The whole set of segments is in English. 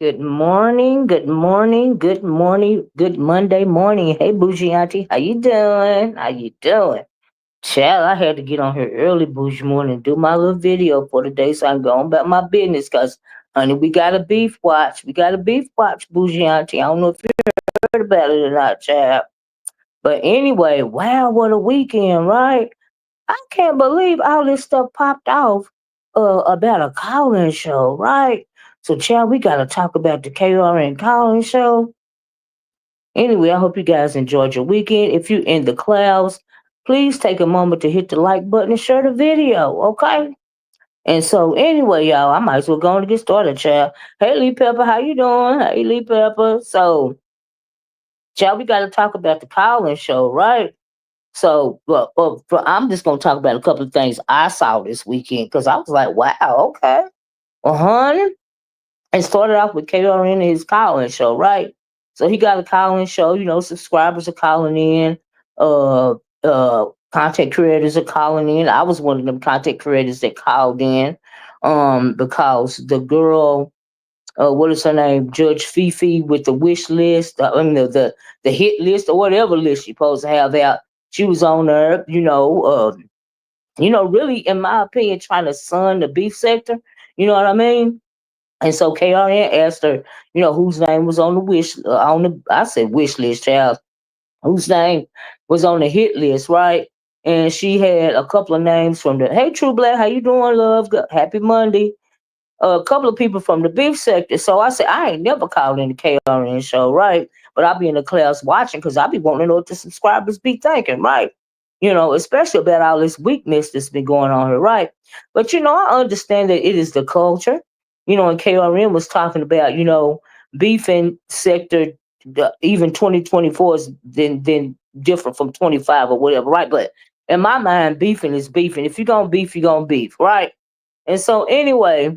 Good morning, good morning, good morning, good Monday morning. Hey, Bougie Auntie, how you doing? How you doing? Child, I had to get on here early, Bougie morning, and do my little video for the day, so I'm going about my business. Cause, honey, we got a beef watch. We got a beef watch, Bougie Auntie. I don't know if you heard about it or not, child. But anyway, wow, what a weekend, right? I can't believe all this stuff popped off about a call-in show, right? So, child, we got to talk about the KRN call-in show. Anyway, I hope you guys enjoyed your weekend. If you're in the clouds, please take a moment to hit the like button and share the video, okay? And so, anyway, y'all, I might as well go on to get started, child. Hey, Lee Pepper, how you doing? Hey, Lee Pepper. So, child, we got to talk about the call-in show, right? So, I'm just gonna talk about a couple of things I saw this weekend because I was like, wow, okay. Well, honey, it started off with KRN and his call-in show, right? So he got a call-in show. Subscribers are calling in. Uh, Content creators are calling in. I was one of them content creators that called in, because the girl, what is her name, Judge Fifi, with the wish list, the hit list or whatever list you're supposed to have out. She was on there, really, in my opinion, trying to sun the beef sector. You know what I mean? And so KRN asked her, whose name was on the I said wish list, child, whose name was on the hit list, right? And she had a couple of names from hey, True Black, how you doing, love? Happy Monday. A couple of people from the beef sector. So I said, I ain't never called in the KRN show, right? But I'll be in the class watching because I be wanting to know what the subscribers be thinking, right? Especially about all this weakness that's been going on here, right? But I understand that it is the culture. And KRN was talking about, beefing sector, even 2024 is then different from 25 or whatever, right? But in my mind, beefing is beefing. If you're gonna beef, you're gonna beef, right? And so anyway,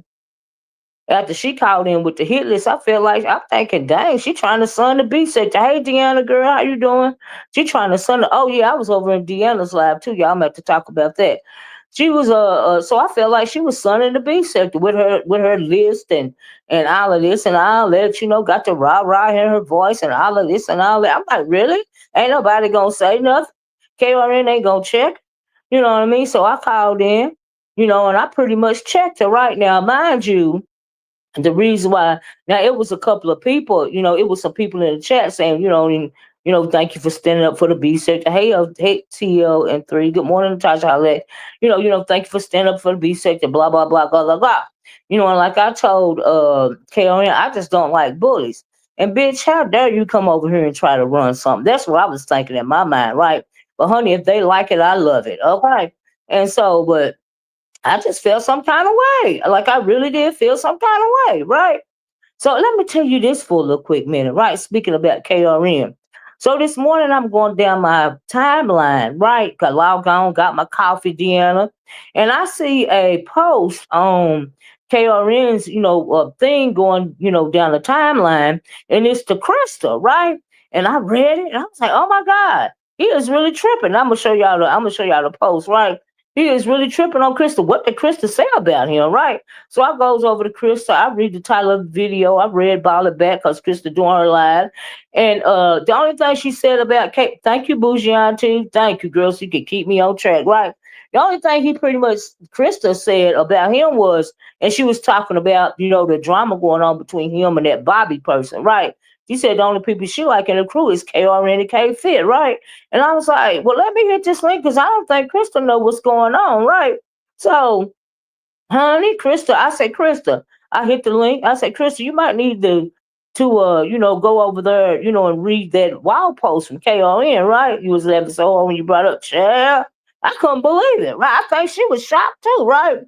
after she called in with the hit list, I feel like I'm thinking, dang, she trying to sun the beat sector. Hey, Deanna, girl, how you doing? She trying to sun the. Oh yeah, I was over in Deanna's live too. Y'all have to talk about that. She was so I felt like she was sunning the beat sector with her list and all of this and all that. Got the rah rah in her voice and all of this and all that. I'm like, really? Ain't nobody gonna say nothing. KRN ain't gonna check. You know what I mean? So I called in. And I pretty much checked her right now, mind you. The reason why now it was a couple of people, it was some people in the chat saying, thank you for standing up for the B sector. Hey, hey, TL and 3. Good morning, Natasha. Thank you for standing up for the B sector. Blah blah blah blah blah blah. And like I told KRN, I just don't like bullies. And bitch, how dare you come over here and try to run something? That's what I was thinking in my mind, right? But honey, if they like it, I love it. Okay. And so, but I just felt some kind of way. Like I really did feel some kind of way, right? So let me tell you this for a little quick minute, right? Speaking about KRN. So this morning I'm going down my timeline, right? Got logged on, got my coffee, Deanna, and I see a post on KRN's, thing going, down the timeline, and it's to Christa, right? And I read it, and I was like, oh my God, he is really tripping. I'm gonna show y'all the post, right? He is really tripping on Christa. What did Christa say about him, right? So I goes over to Christa. I read the title of the video. I read ball it back because Christa doing her live. And the only thing she said about Kate, thank you, Bougie Auntie. Thank you, girl, so you can keep me on track, right? The only thing he pretty much Christa said about him was, and she was talking about, the drama going on between him and that Bobby person, right? She said the only people she like in the crew is KRN and K Fit, right? And I was like, well, let me hit this link because I don't think Christa know what's going on, right? So, honey, Christa, I said, Christa, I hit the link. I said, Christa, you might need to go over there, and read that wild post from KRN, right? You was laughing so hard when you brought up, yeah. I couldn't believe it, right? I think she was shocked too, right?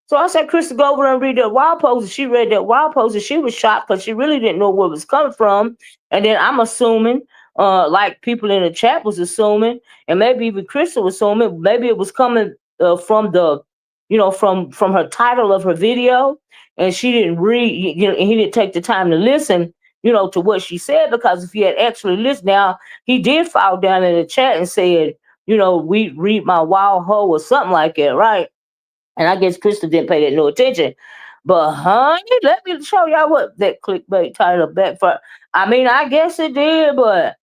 So I said, Krista, go over there and read that wild post. And she read that wild post and she was shocked because she really didn't know where it was coming from. And then I'm assuming, like people in the chat was assuming, and maybe even Krista was assuming, maybe it was coming from from her title of her video, and she didn't read, and he didn't take the time to listen, to what she said, because if he had actually listened, now he did fall down in the chat and said, we read my wild hoe or something like that, right? And I guess Krista didn't pay that no attention. But honey, let me show y'all what that clickbait title back for. I mean, I guess it did, but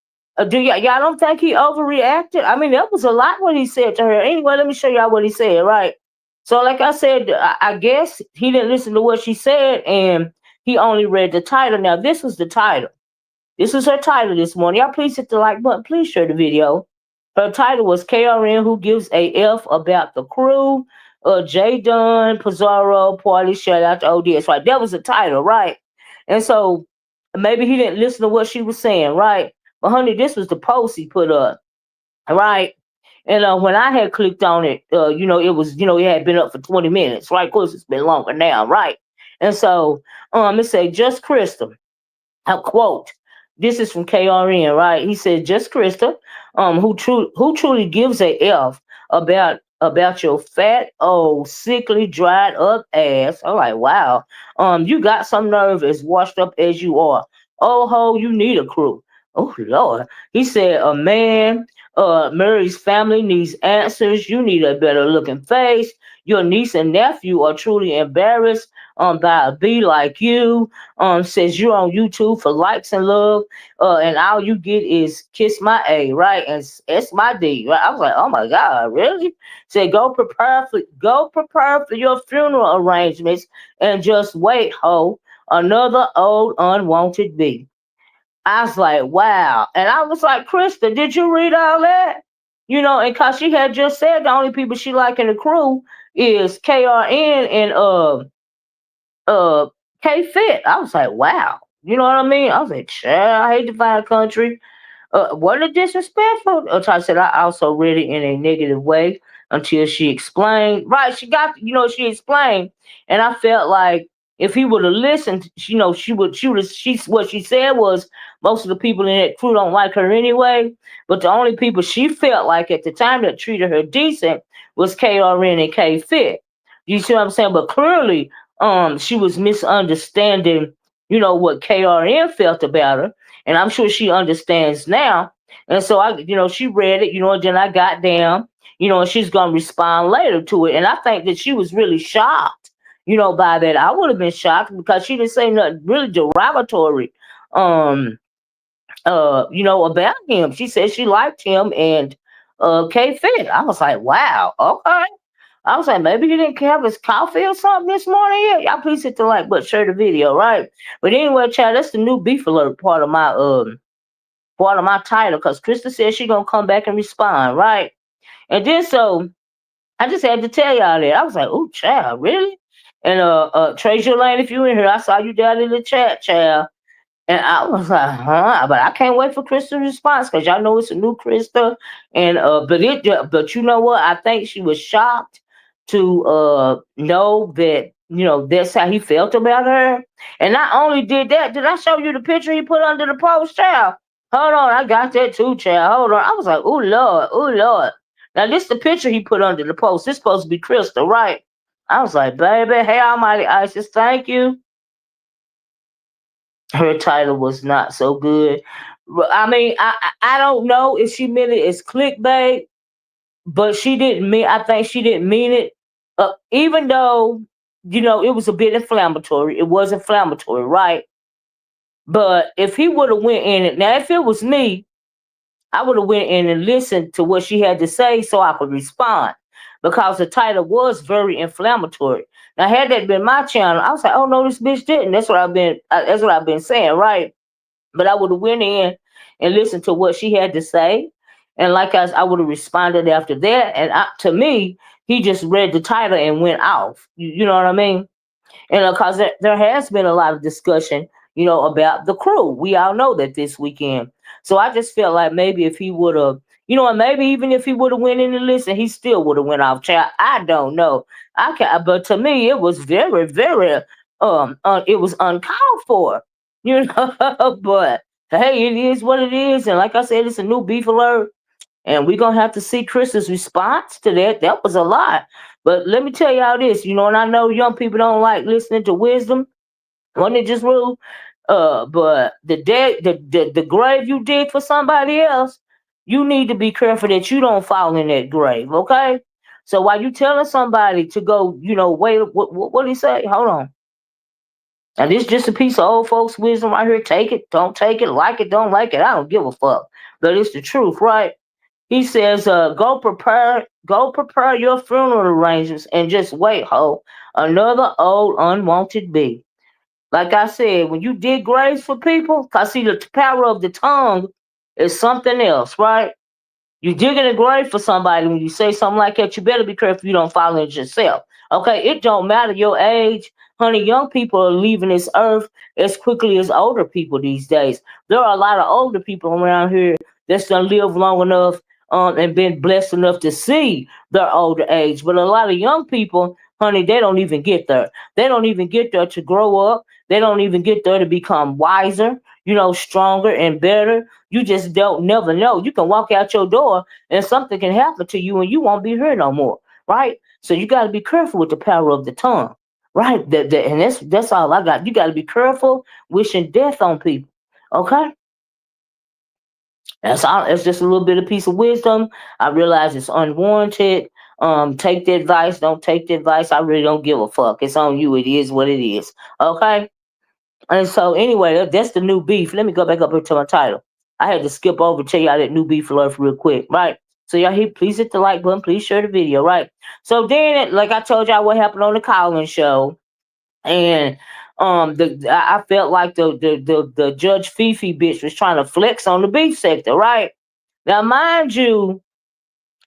do y'all don't think he overreacted? I mean, that was a lot what he said to her. Anyway, let me show y'all what he said, right? So, like I said, I guess he didn't listen to what she said, and he only read the title. Now, this was the title. This is her title this morning. Y'all please hit the like button. Please share the video. Her title was KRN Who Gives a F About the Krew. J Dunn, Pizarro, Party, shout out to O.D.S. Right. That was the title, right? And so maybe he didn't listen to what she was saying, right? But honey, this was the post he put up, right? And when I had clicked on it, it was, it had been up for 20 minutes, right? Of course, it's been longer now, right? And so it said, just Krista. I quote, this is from KRN, right? He said, just Krista, who truly gives a F about your fat, old, sickly, dried up ass. I'm like, wow. You got some nerve as washed up as you are. Oh ho, you need a crew. Oh Lord. He said, a man, Murray's family needs answers. You need a better looking face. Your niece and nephew are truly embarrassed by a B like you. Says you're on YouTube for likes and love, and all you get is kiss my A, right? And S my D, right? I was like, oh my God, really? Said go prepare for your funeral arrangements and just wait, ho. Another old unwanted B. I was like, wow. And I was like, Krista, did you read all that? And cause she had just said the only people she like in the crew is KRN and uh K Fit. I was like, wow. You know what I mean? I was like, child, I hate to find country. What a disrespectful. I said I also read it in a negative way until she explained. Right, she explained, and I felt like if he would have listened, what she said was most of the people in that crew don't like her anyway. But the only people she felt like at the time that treated her decent was KRN and K Fit. You see what I'm saying? But clearly, she was misunderstanding, what KRN felt about her, and I'm sure she understands now. And so she read it, and then I got down, and she's gonna respond later to it. And I think that she was really shocked, by that. I would have been shocked because she didn't say nothing really derogatory, about him. She said she liked him and K Fit. I was like, wow, okay. I was like, maybe he didn't have his coffee or something this morning. Yeah, y'all please hit the like button, share the video, right? But anyway, child, that's the new beef alert part of my title, because Krista said she gonna come back and respond, right? And then so I just had to tell y'all that. I was like, oh child, really? And Trace Lane, if you in here, I saw you down in the chat, child. And I was like, huh? But I can't wait for Krista's response because y'all know it's a new Krista. And but you know what? I think she was shocked to know that, that's how he felt about her. And not only did that, did I show you the picture he put under the post, child? Hold on, I got that too, child. Hold on. I was like, oh Lord, oh Lord. Now this the picture he put under the post. This supposed to be Krista, right? I was like, baby, hey Almighty Isis, thank you. Her title was not so good. I mean, I don't know if she meant it as clickbait, but she didn't mean. I think she didn't mean it. Even though it was a bit inflammatory. It was inflammatory, right? But if he would have went in it now, if it was me, I would have went in and listened to what she had to say so I could respond. because the title was very inflammatory. Now, had that been my channel, I was like, oh no, this bitch didn't. That's what I've been saying, right? But I would have went in and listened to what she had to say, and like I would have responded after that. And to me, he just read the title and went off. You know what I mean? And because there has been a lot of discussion, about the Krew. We all know that this weekend. So I just felt like maybe if he would have, and maybe even if he would have went in and listened, he still would have went off. Child, I don't know. I can, but to me, it was very, very, it was uncalled for, But hey, it is what it is, and like I said, it's a new beef alert. And we're gonna have to see Chris's response to that. That was a lot. But let me tell y'all this, and I know young people don't like listening to wisdom. Wasn't it just rule? But the grave you dig for somebody else, you need to be careful that you don't fall in that grave, okay? So while you telling somebody to go, wait, what did he say? Hold on. Now this just a piece of old folks' wisdom right here. Take it, don't take it, like it, don't like it. I don't give a fuck. But it's the truth, right? He says, go prepare your funeral arrangements and just wait, ho. Another old unwanted bee. Like I said, when you dig graves for people, cause see the power of the tongue is something else, right? You digging a grave for somebody when you say something like that, you better be careful you don't fall into yourself. Okay, it don't matter your age, honey. Young people are leaving this earth as quickly as older people these days. There are a lot of older people around here that's done lived long enough and been blessed enough to see their older age. But a lot of young people, honey, they don't even get there. They don't even get there to grow up. They don't even get there to become wiser, stronger and better. You just don't never know. You can walk out your door and something can happen to you and you won't be here no more, right? So you got to be careful with the power of the tongue, right? And that's all I got. You got to be careful wishing death on people, okay? That's all. It's just a little bit of piece of wisdom. I realize it's unwarranted. Take the advice. Don't take the advice. I really don't give a fuck. It's on you. It is what it is, okay? And so anyway, that's the new beef. Let me go back up here to my title. I had to skip over to tell y'all that new beef alert real quick, right? So y'all please hit the like button, please share the video, right? So then, like I told y'all what happened on the Collins show, and I felt like the Judge Fifi bitch was trying to flex on the beef sector, right? Now, mind you,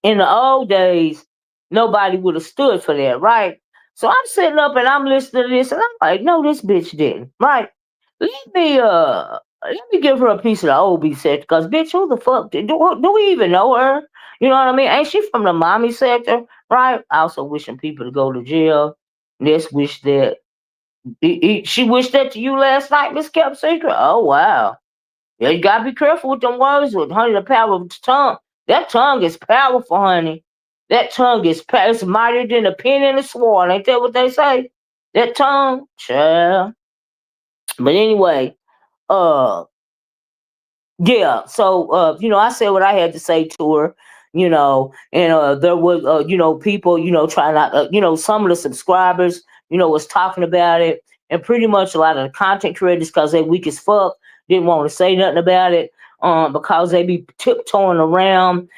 in the old days, nobody would have stood for that, right? So I'm sitting up and I'm listening to this, and I'm like, no, this bitch didn't, right? Let me give her a piece of the old beef sector, because bitch, who the fuck do we even know her? You know what I mean? Ain't she from the mommy sector, right? Also wishing people to go to jail. Let's wish that she wished that to you last night, Miss Kept Secret. Oh wow. Yeah, you gotta be careful with them words, with honey, the power of the tongue. That tongue is powerful, honey. That tongue is it's mightier than a pen and a sword. Ain't that what they say? That tongue, child. But anyway, uh, yeah. So, I said what I had to say to her, and there was, people, trying out, some of the subscribers, was talking about it, and pretty much a lot of the content creators, because they weak as fuck, didn't want to say nothing about it, because they be tiptoeing around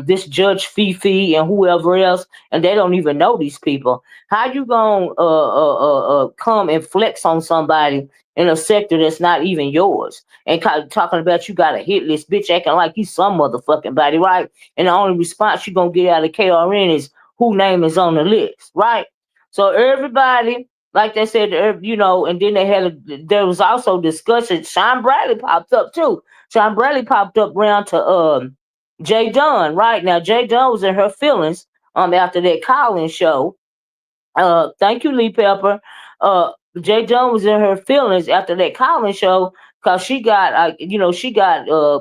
this Judge Fifi and whoever else, and they don't even know these people. How you gonna come and flex on somebody in a sector that's not even yours? And talking about you got a hit list, bitch, acting like you some motherfucking body, right? And the only response you gonna get out of KRN is who name is on the list, right? So everybody, like they said, and then there was also discussion. Sean Bradley popped up too. Sean Bradley popped up round to Jay Dunn, right? Now Jay Dunn was in her feelings after that Collins show. Thank you, Lee Pepper. Jay Dunn was in her feelings after that Collins show, because she got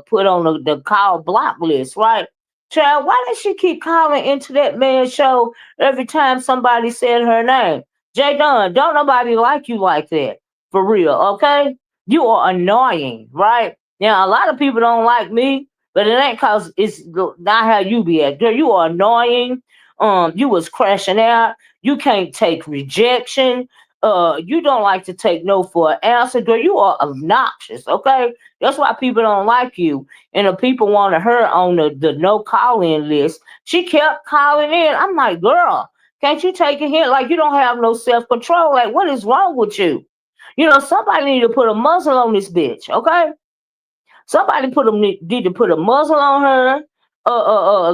put on the call block list, right? Child, why does she keep calling into that man's show every time somebody said her name? Jay Dunn, don't nobody like you like that. For real, okay? You are annoying, right? Now, a lot of people don't like me, but it ain't because it's not how you be at. Girl, you are annoying. You was crashing out. You can't take rejection. You don't like to take no for an answer, girl. You are obnoxious, okay? That's why people don't like you. And the people wanted her on the no call-in list. She kept calling in. I'm like, girl, can't you take a hint? Like, you don't have no self-control. Like, what is wrong with you? Somebody need to put a muzzle on this bitch, okay? Somebody need to put a muzzle on her.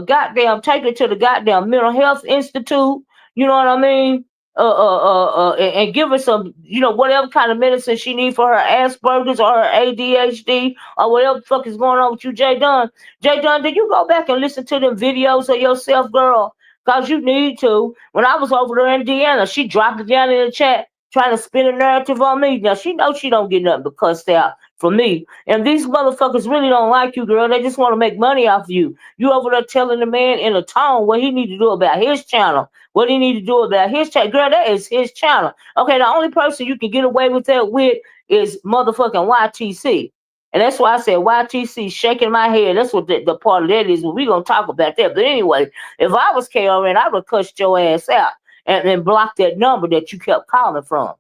Goddamn, take her to the goddamn mental health institute. You know what I mean? And give her some, whatever kind of medicine she need for her Asperger's or her ADHD or whatever the fuck is going on with you, J Dunn. J Dunn, did you go back and listen to them videos of yourself, girl? Cause you need to. When I was over there in Indiana, she dropped it down in the chat trying to spin a narrative on me. Now she knows she don't get nothing but cussed out from me. And these motherfuckers really don't like you, girl. They just want to make money off you. You over there telling the man in a tone what he need to do about his channel. What he need to do about his channel. Girl, that is his channel. Okay, the only person you can get away with that with is motherfucking YTC. And that's why I said YTC shaking my head. That's what the part of that is. We're going to talk about that. But anyway, if I was KRN, I would have cussed your ass out and blocked that number that you kept calling from.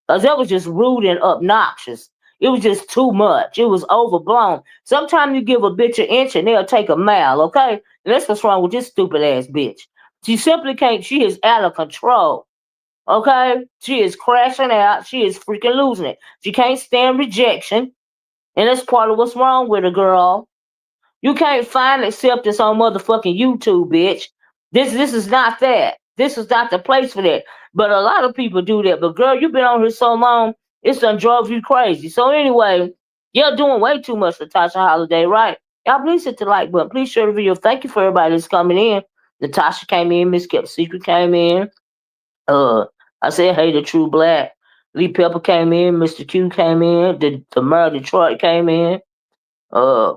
Because that was just rude and obnoxious. It was just too much. It was overblown. Sometimes you give a bitch an inch and they'll take a mile, okay? And that's what's wrong with this stupid ass bitch. She simply can't, she is out of control, okay? She is crashing out. She is freaking losing it. She can't stand rejection. And that's part of what's wrong with her, girl. You can't find acceptance on motherfucking YouTube, bitch. This is not that. This is not the place for that. But a lot of people do that. But girl, you've been on here so long, it's done drove you crazy. So anyway, you're doing way too much, Natasha Holiday, right? Y'all please hit the like button. Please share the video. Thank you for everybody that's coming in. Natasha came in, Miss Kept Secret came in. I said hey to True Black. Lee Pepper came in, Mr. Q came in, the Mayor of Detroit came in.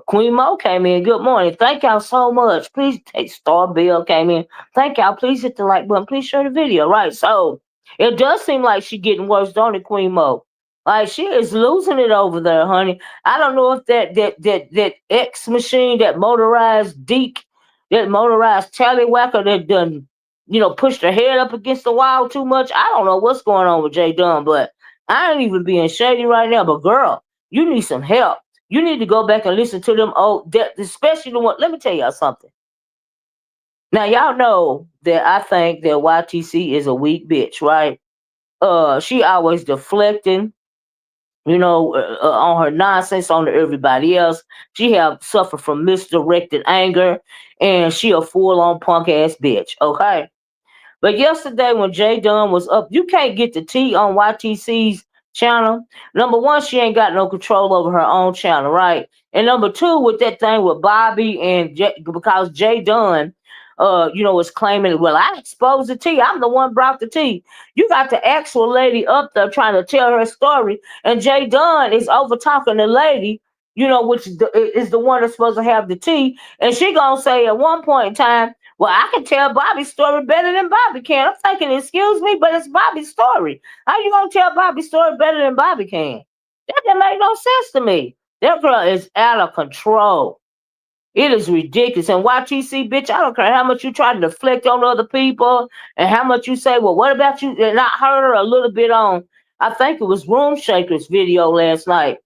Queen Mo came in. Good morning. Thank y'all so much. Please take Star Bill came in. Thank y'all. Please hit the like button. Please share the video. Right. So it does seem like she's getting worse, don't it, Queen Mo? Like she is losing it over there, honey. I don't know if that X machine, that motorized Deke, that motorized tallywhacker that done, pushed her head up against the wall too much. I don't know what's going on with J Dunn, but I ain't even being shady right now. But girl, you need some help. You need to go back and listen to them especially the one. Let me tell y'all something. Now y'all know that I think that YTC is a weak bitch, right? She always deflecting, on her nonsense on everybody else. She have suffered from misdirected anger, and she a full-on punk ass bitch. Okay. But yesterday when J Dunn was up, you can't get the tea on YTC's channel. Number one, she ain't got no control over her own channel, right? And number two, with that thing with Bobby and because J Dunn, was claiming, well, I exposed the tea. I'm the one brought the tea. You got the actual lady up there trying to tell her story, and J Dunn is over talking the lady, which is the one that's supposed to have the tea, and she gonna say at one point in time, well, I can tell Bobby's story better than Bobby can. I'm thinking, excuse me, but it's Bobby's story. How you gonna tell Bobby's story better than Bobby can? That didn't make no sense to me. That girl is out of control. It is ridiculous. And YTC, bitch, I don't care how much you try to deflect on other people and how much you say, well, what about you? And I heard her a little bit on, I think it was Room Shaker's video last night.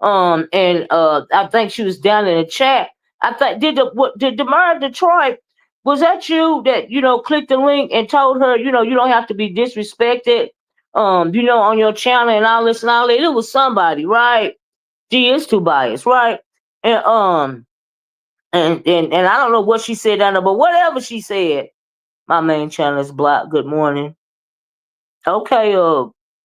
And I think she was down in the chat. I think did the Mayor of Detroit, was that you that clicked the link and told her you don't have to be disrespected on your channel and all this and all that? It was somebody, right? She is too biased, right? And and I don't know what she said down there, but whatever she said, my main channel is blocked. Good morning. Okay,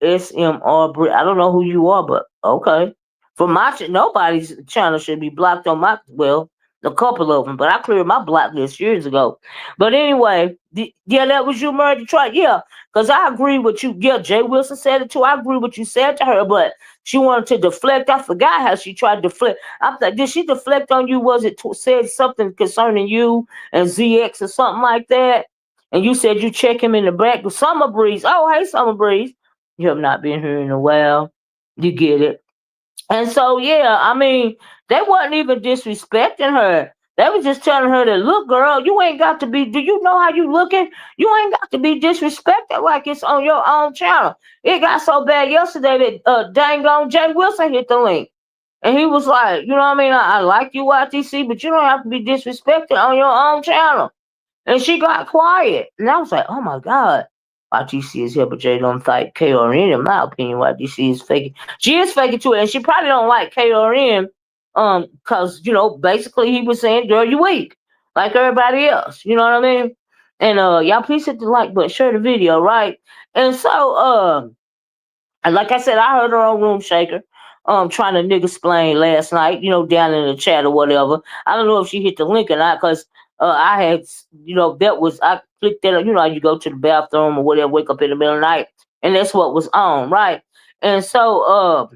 SMR, I don't know who you are, but okay. For my nobody's channel should be blocked on my, well, a couple of them, but I cleared my block list years ago. But anyway, yeah, that was you, Murray Detroit. Yeah, because I agree with you. Yeah, Jay Wilson said it too. I agree with what you said to her, but she wanted to deflect. I forgot how she tried to deflect. I thought, did she deflect on you? Was it said something concerning you and ZX or something like that? And you said you check him in the back with Summer Breeze. Oh, hey, Summer Breeze. You have not been here in a while. You get it. And so, yeah, I mean, they wasn't even disrespecting her. They was just telling her that, look, girl, you ain't got to be. Do you know how you looking? You ain't got to be disrespected like it's on your own channel. It got so bad yesterday that dang on Jay Wilson hit the link. And he was like, you know what I mean? I like you, YTC, but you don't have to be disrespected on your own channel. And she got quiet. And I was like, oh my God. YTC is here, but Jay don't like KRN. In my opinion, YTC is faking. She is faking too, and she probably don't like KRN, cause basically he was saying, "Girl, you weak, like everybody else." You know what I mean? And y'all please hit the like button, share the video, right? And so and like I said, I heard her on Room Shaker, trying to nigga explain last night, down in the chat or whatever. I don't know if she hit the link or not, because I had, that was, I clicked that, how you go to the bathroom or whatever, wake up in the middle of the night, and that's what was on, right? And so,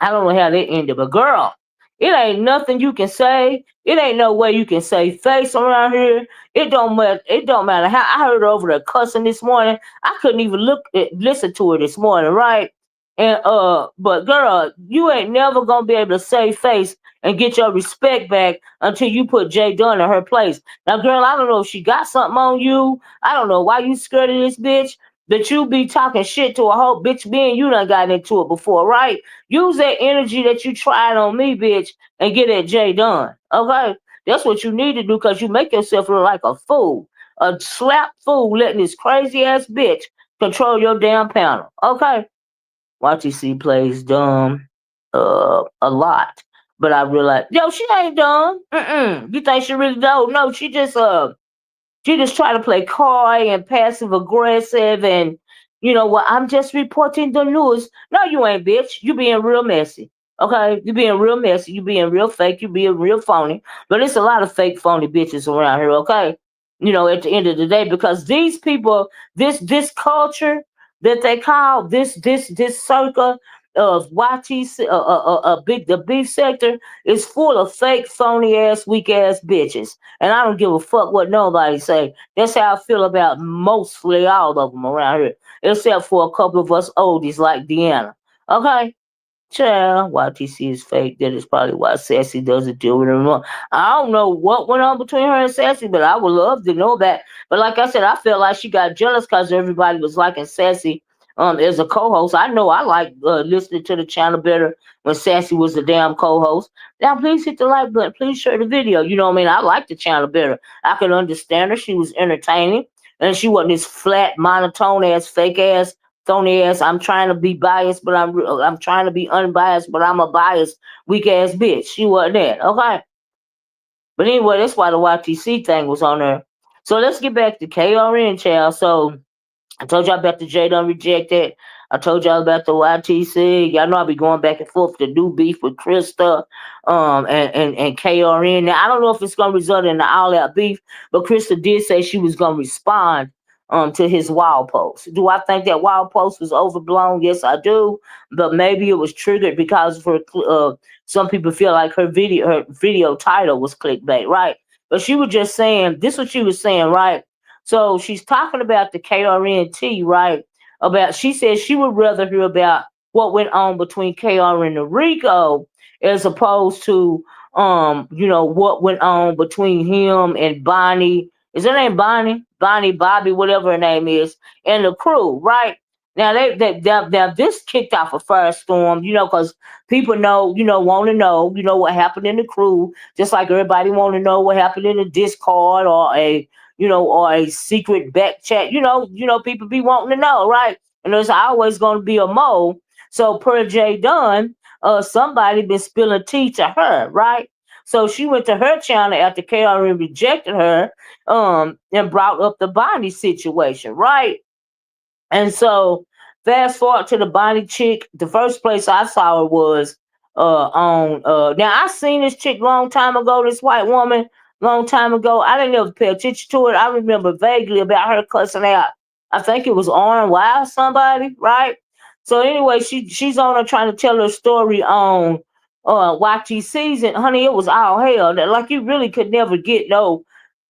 I don't know how that ended, but girl, it ain't nothing you can say. It ain't no way you can say face around here. It don't matter. It don't matter how. I heard her over there cussing this morning. I couldn't even listen to her this morning, right? And but girl, you ain't never gonna be able to save face and get your respect back until you put Jay Dunn in her place. Now, girl, I don't know if she got something on you. I don't know why you scared of this bitch. That you be talking shit to a whole bitch. Me and you done got into it before, right? Use that energy that you tried on me, bitch, and get at Jay Dunn. Okay? That's what you need to do, because you make yourself look like a fool. A slap fool letting this crazy ass bitch control your damn panel. Okay? YTC plays dumb a lot. But I realized, yo, she ain't dumb. You think she really don't? No, she just try to play coy and passive aggressive, and what, I'm just reporting the news. No, you ain't, bitch. You being real messy. Okay? You being real messy. You being real fake. You being real phony. But it's a lot of fake phony bitches around here, okay? At the end of the day, because these people, this culture that they call this circle of YTC, the beef sector, is full of fake, phony ass, weak ass bitches. And I don't give a fuck what nobody say. That's how I feel about mostly all of them around here, except for a couple of us oldies like Deanna. Okay? Child, YTC is fake. That is probably why Sassy doesn't deal with her anymore. I don't know what went on between her and Sassy, but I would love to know that. But like I said, I felt like she got jealous because everybody was liking Sassy as a co-host. I know I like listening to the channel better when Sassy was the damn co-host. Now, please hit the like button. Please share the video. You know what I mean? I like the channel better. I could understand her. She was entertaining. And she wasn't this flat, monotone ass, fake ass, phony ass. I'm trying to be biased, but I'm trying to be unbiased, but I'm a biased, weak ass bitch. She wasn't that. Okay. But anyway, that's why the YTC thing was on there. So let's get back to KRN, child. So I told y'all about the J Dunn rejected. I told y'all about the YTC. Y'all know I'll be going back and forth to do beef with Christa, and KRN. Now I don't know if it's gonna result in an all-out beef, but Christa did say she was gonna respond to his wild post. Do I think that wild post was overblown? Yes, I do. But maybe it was triggered because for some people feel like her video title was clickbait, right? But she was just saying this. What she was saying, right? So she's talking about the KRNT, right? About, she said she would rather hear about what went on between KRN and Rico as opposed to what went on between him and Bonnie. Is her name Bonnie? Bonnie, Bobby, whatever her name is, and the Krew, right? Now now this kicked off a firestorm, because people want to know, what happened in the Krew, just like everybody want to know what happened in the Discord or a secret back chat. People be wanting to know, right? And there's always going to be a mole. So per J Dunn, somebody been spilling tea to her, right? So she went to her channel after KRN rejected her, and brought up the Bonnie situation, right? And so fast forward to the Bonnie chick. The first place I saw her was on now I seen this chick long time ago, this white woman long time ago. I didn't ever pay attention to it. I remember vaguely about her cussing out. I think it was Oren Wild somebody, right? So anyway, she's on her trying to tell her story on YTC's, and honey, it was all hell. Like you really could never get no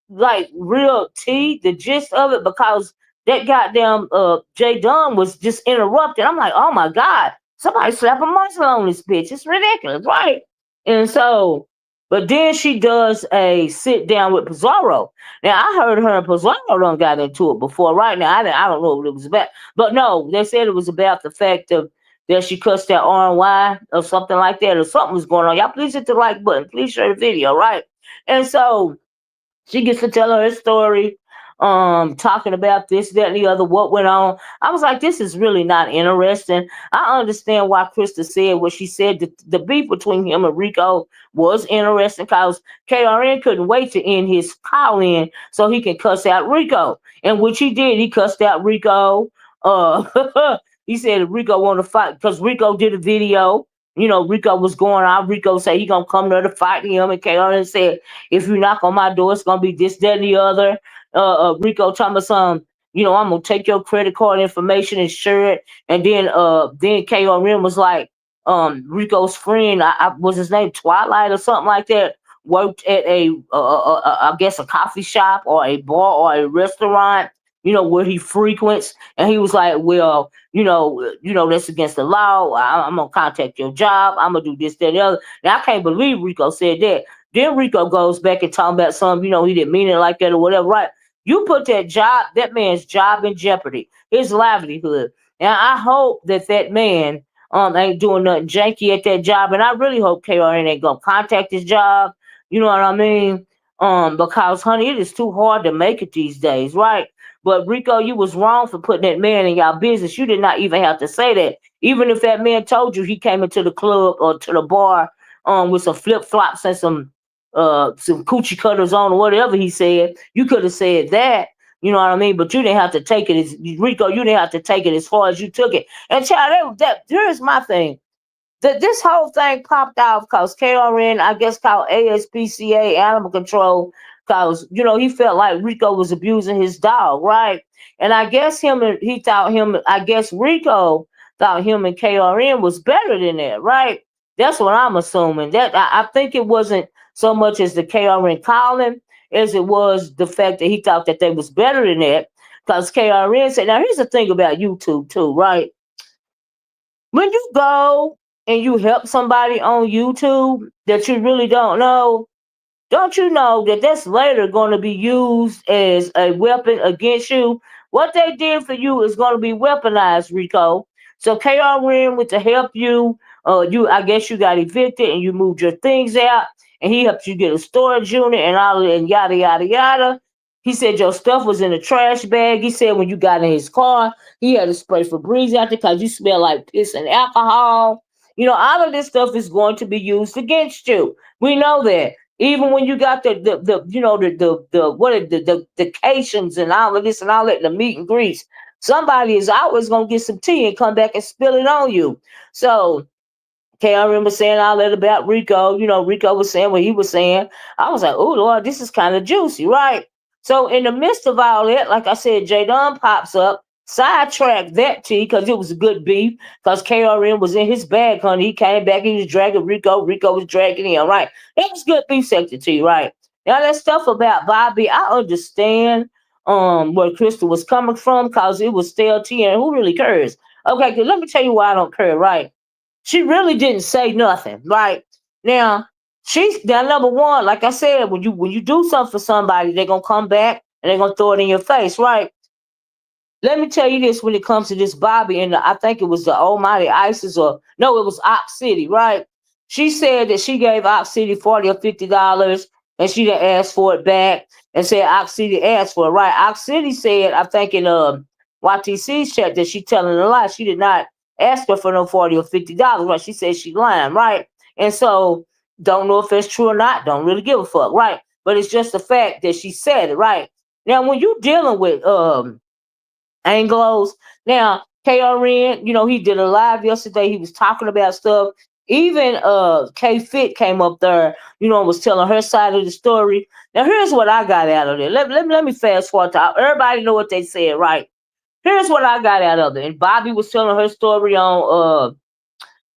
like real tea, the gist of it, because that goddamn J Dunn was just interrupted. I'm like, oh my God, somebody slap a muzzle on this bitch. It's ridiculous, right? And so But then she does a sit down with Pizarro. Now I heard her and Pizarro done got into it before. Right now, I don't know what it was about. But no, they said it was about the fact of that she cussed that RY or something like that, or something was going on. Y'all please hit the like button. Please share the video, right? And so she gets to tell her story, talking about this, that, and the other, what went on. I was like, this is really not interesting. I understand why Christa said what she said. The beef between him and Rico was interesting because KRN couldn't wait to end his call in so he can cuss out Rico. And which he did. He cussed out Rico. He said Rico want to fight because Rico did a video. You know, Rico was going out. Rico said he gonna come there to fight him, and KRN said, if you knock on my door, it's gonna be this, that, and the other. Rico talking about some, you know, I'm gonna take your credit card information and share it. And then KRN was like, Rico's friend, I was his name Twilight or something like that, worked at I guess a coffee shop or a bar or a restaurant, you know, where he frequents. And he was like, well, that's against the law. I'm gonna contact your job. I'm gonna do this, that, and the other. Now I can't believe Rico said that. Then Rico goes back and talking about something, he didn't mean it like that or whatever, right? You put that man's job in jeopardy, his livelihood. And I hope that man ain't doing nothing janky at that job. And I really hope KRN ain't gonna contact his job. You know what I mean? Because honey, it is too hard to make it these days, right? But Rico, you was wrong for putting that man in y'all business. You did not even have to say that. Even if that man told you he came into the club or to the bar with some flip flops and some coochie cutters on or whatever he said, you could have said that. You know what I mean? But you didn't have to take it as Rico, you didn't have to take it as far as you took it. And child, here's my thing. This whole thing popped off because KRN, I guess called ASPCA, Animal Control, because he felt like Rico was abusing his dog, right? And I guess Rico thought him and KRN was better than that, right? That's what I'm assuming. That I think it wasn't so much as the KRN calling as it was the fact that he thought that they was better than that. Because KRN said, now here's the thing about YouTube too, right? When you go and you help somebody on YouTube that you really don't you know that that's later going to be used as a weapon against you? What they did for you is going to be weaponized, Rico. So KRN went to help you. I guess you got evicted and you moved your things out, and he helped you get a storage unit and all that and yada yada yada. He said your stuff was in a trash bag. He said when you got in his car, he had to spray Febreze out there because you smell like piss and alcohol. All of this stuff is going to be used against you. We know that. Even when you got the cations and all of this and all that, the meat and grease, somebody is always gonna get some tea and come back and spill it on you. So I remember saying all that about Rico. Rico was saying what he was saying. I was like, oh Lord, this is kind of juicy, right? So in the midst of all that, like I said, J Dunn pops up, sidetracked that tea because it was a good beef, because KRN was in his bag, honey. He came back, he was dragging Rico, Rico was dragging him, right? That was good beef section tea, right? Now that stuff about Bobby, I understand where Christa was coming from, because it was stale tea, and who really cares? Okay, let me tell you why I don't care, right? She really didn't say nothing, right? Now, she's now number one, like I said, when you do something for somebody, they're gonna come back and they're gonna throw it in your face, right? Let me tell you this when it comes to this Bobby, and I think it was the Almighty ISIS, or no, it was Ox City, right? She said that she gave Ox City $40 or $50 and she didn't ask for it back, and said Ox City asked for it, right? Ox City said, I think in YTC's chat, that she telling a lie. She did not ask her for no $40 or $50, right? She said she lying, right? And so don't know if it's true or not, don't really give a fuck, right? But it's just the fact that she said it, right? Now when you dealing with Anglos. Now, KRN, he did a live yesterday. He was talking about stuff. Even K Fit came up there, and was telling her side of the story. Now, here's what I got out of it. Let me fast forward to everybody know what they said, right? Here's what I got out of it. And Bobby was telling her story on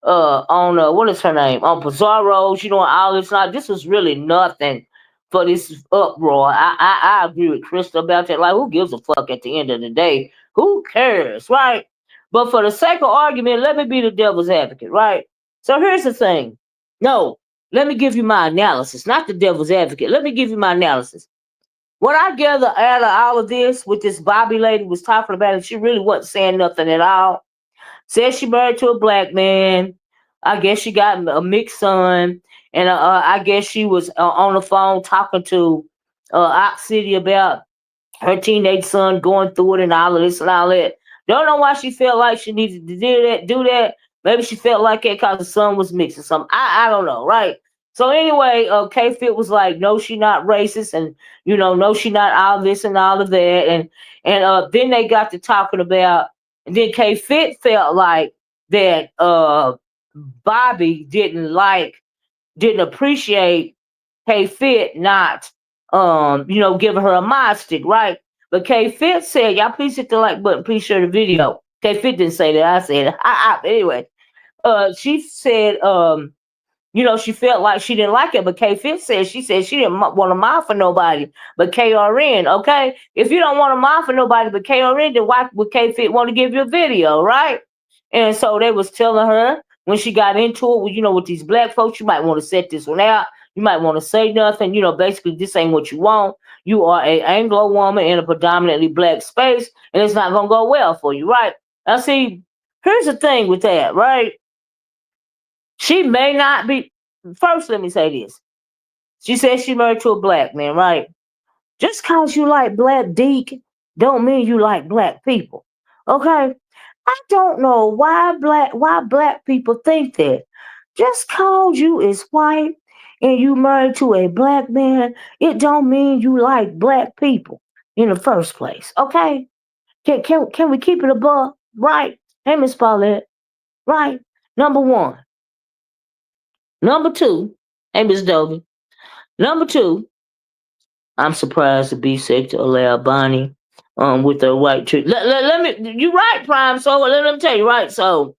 what is her name? On Pizarro's, all this. Now, this was really nothing for this uproar. I agree with Christa about that. Like, who gives a fuck at the end of the day? Who cares, right? But for the sake of argument, let me be the devil's advocate, right? So here's the thing. No, let me give you my analysis, not the devil's advocate. Let me give you my analysis. What I gather out of all of this, with this Bobby lady was talking about, and she really wasn't saying nothing at all. Said she married to a black man. I guess she got a mixed son, and I guess she was on the phone talking to Ox City about her teenage son going through it and all of this and all that. Don't know why she felt like she needed to do that. Maybe she felt like it because the son was mixed or something. I don't know, right? So anyway, K Fit was like, no, she not racist, and no, she not all this and all of that, and then they got to talking about, and then K Fit felt like that Bobby didn't appreciate K Fit not giving her a mod stick, right? But K Fit said, y'all please hit the like button, please share the video. K Fit didn't say that, I said it. Anyway, she said she felt like she didn't like it, but K Fit said she didn't want to mod for nobody but KRN. Okay, if you don't want to mod for nobody but KRN, then why would K Fit want to give you a video, right? And so they was telling her when she got into it, with these black folks, you might want to set this one out. You might want to say nothing. Basically, this ain't what you want. You are a Anglo woman in a predominantly black space, and it's not gonna go well for you, right? Now, see, here's the thing with that, right? She may not be. First, let me say this. She said she married to a black man, right? Just cause you like black dick don't mean you like black people. Okay? I don't know why black people think that. Just cause you is white and you married to a black man, it don't mean you like black people in the first place. Okay? Can we keep it above? Right? Hey, Miss Paulette. Right? Number one. Number two, hey, Miss Dobie. Number two, I'm surprised the B sector allowed Bonnie with her white chick. Let me, you right, Prime. So let me tell you, right? So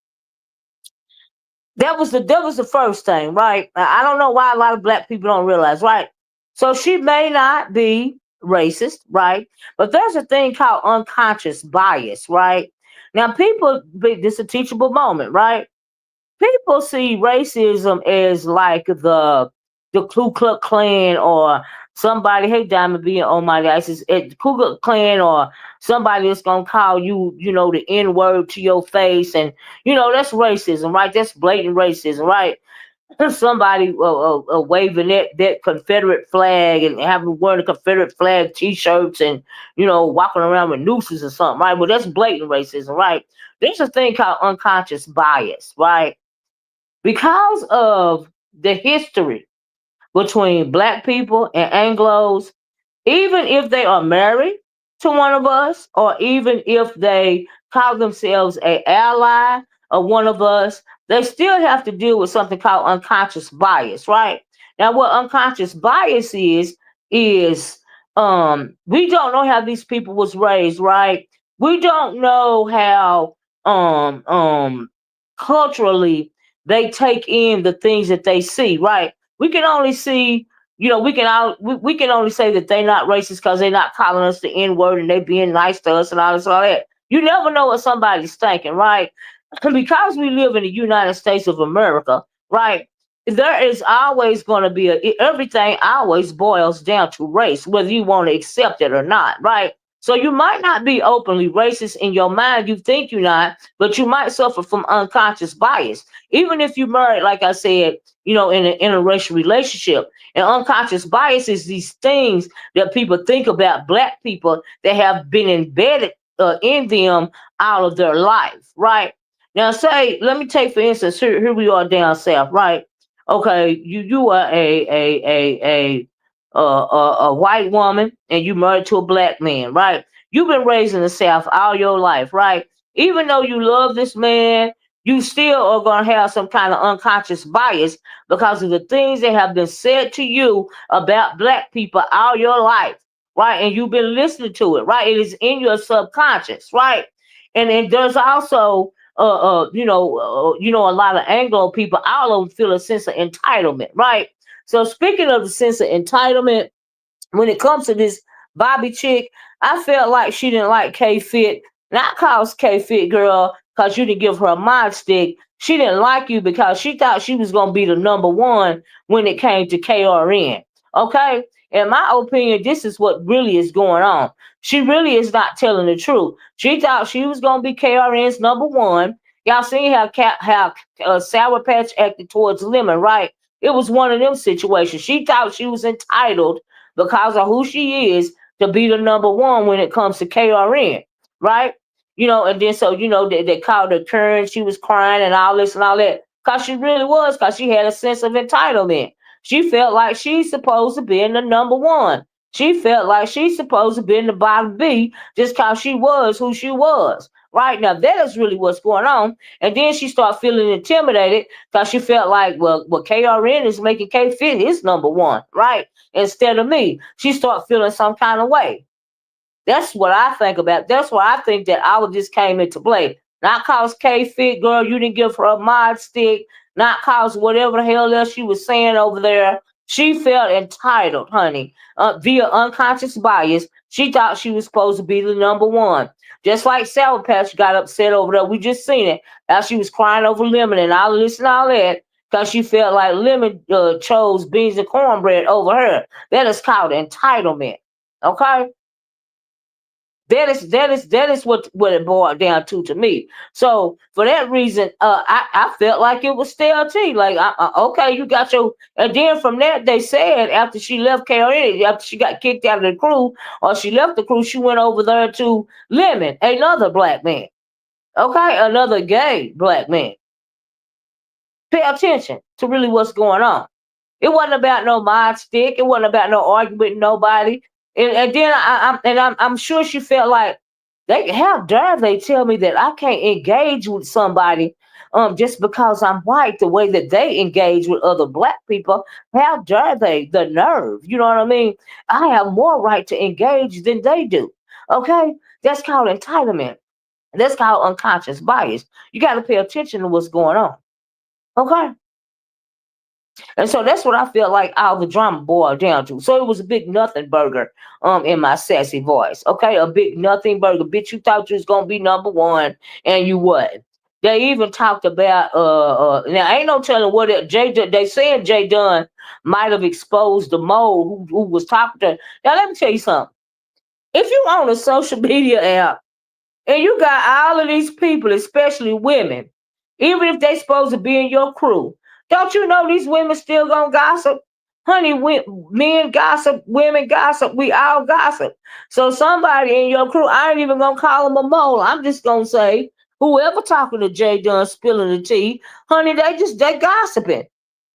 that was the first thing, right? I don't know why a lot of black people don't realize, right? So she may not be racist, right? But there's a thing called unconscious bias, right? Now, this is a teachable moment, right? People see racism as like the Ku Klux Klan or somebody. Hey, Diamond being on my license, at the Ku Klux Klan or somebody that's gonna call you, the N word to your face, and that's racism, right? That's blatant racism, right? Somebody waving that Confederate flag and having wearing the Confederate flag T-shirts and walking around with nooses or something, right? Well, that's blatant racism, right? There's a thing called unconscious bias, right? Because of the history between black people and Anglos, even if they are married to one of us, or even if they call themselves a ally of one of us, they still have to deal with something called unconscious bias, right? Now, what unconscious bias is we don't know how these people was raised, right? We don't know how culturally they take in the things that they see, right? We can only see, we can only say that they're not racist because they're not calling us the N word and they being nice to us and all this, all that. You never know what somebody's thinking, right? Because we live in the United States of America, right? There is always going to be everything always boils down to race, whether you want to accept it or not, right? So you might not be openly racist in your mind. You think you're not, but you might suffer from unconscious bias. Even if you married, like I said, in an interracial relationship. And unconscious bias is these things that people think about black people that have been embedded in them all of their life, right? Now, let me take for instance, here we are down south, right? Okay, you are a white woman and you married to a black man, right? You've been raised in the South all your life, right? Even though you love this man, you still are going to have some kind of unconscious bias because of the things that have been said to you about black people all your life, right? And you've been listening to it, right? It is in your subconscious, right? And there's also a lot of Anglo people, all of them feel a sense of entitlement, right? So speaking of the sense of entitlement, when it comes to this Bobby chick, I felt like she didn't like K Fit, not cause K Fit girl, cause you didn't give her a mod stick. She didn't like you because she thought she was gonna be the number one when it came to KRN. Okay? In my opinion, this is what really is going on. She really is not telling the truth. She thought she was gonna be KRN's number one. Y'all seen how Sour Patch acted towards Lemon, right? It was one of them situations. She thought she was entitled because of who she is to be the number one when it comes to KRN, right? And then so they called her Karen. She was crying and all this and all that because she really was, because she had a sense of entitlement. She felt like she's supposed to be in the number one. She felt like she's supposed to be in the bottom B just because she was who she was. Right now, that is really what's going on. And then she started feeling intimidated because she felt like, well, KRN is making K Fit his number one, right? Instead of me. She started feeling some kind of way. That's what I think about. That's why I think that all of this came into play. Not cause K Fit, girl, you didn't give her a mod stick. Not cause whatever the hell else she was saying over there. She felt entitled, honey, via unconscious bias. She thought she was supposed to be the number one. Just like Sour Patch got upset over there. We just seen it. How she was crying over Lemon and all this and all that because she felt like Lemon chose beans and cornbread over her. That is called entitlement. Okay? That is what it boiled down to me. So for that reason, I felt like it was stale tea. Like, okay, you got your. And then from that, they said after she left KRN, after she got kicked out of the Krew, or she left the Krew, she went over there to Lemon, another black man. Okay, another gay black man. Pay attention to really what's going on. It wasn't about no mod stick. It wasn't about no argument with nobody. And then I'm sure she felt like, how dare they tell me that I can't engage with somebody just because I'm white the way that they engage with other black people. How dare they? The nerve. You know what I mean? I have more right to engage than they do. Okay? That's called entitlement. That's called unconscious bias. You got to pay attention to what's going on. Okay? And so that's what I feel like all the drama boiled down to. So it was a big nothing burger in my sassy voice. Okay, a big nothing burger. Bitch, you thought you was gonna be number one and you wasn't. They even talked about now ain't no telling what they said Jay Dunn might have exposed the mole who was talking to. Now let me tell you something. If you on a social media app and you got all of these people, especially women, even if they supposed to be in your crew, don't you know these women still gonna gossip? Honey, men gossip, women gossip, we all gossip. So somebody in your crew, I ain't even gonna call them a mole. I'm just gonna say whoever talking to Jay Dunn spilling the tea, honey, they gossiping.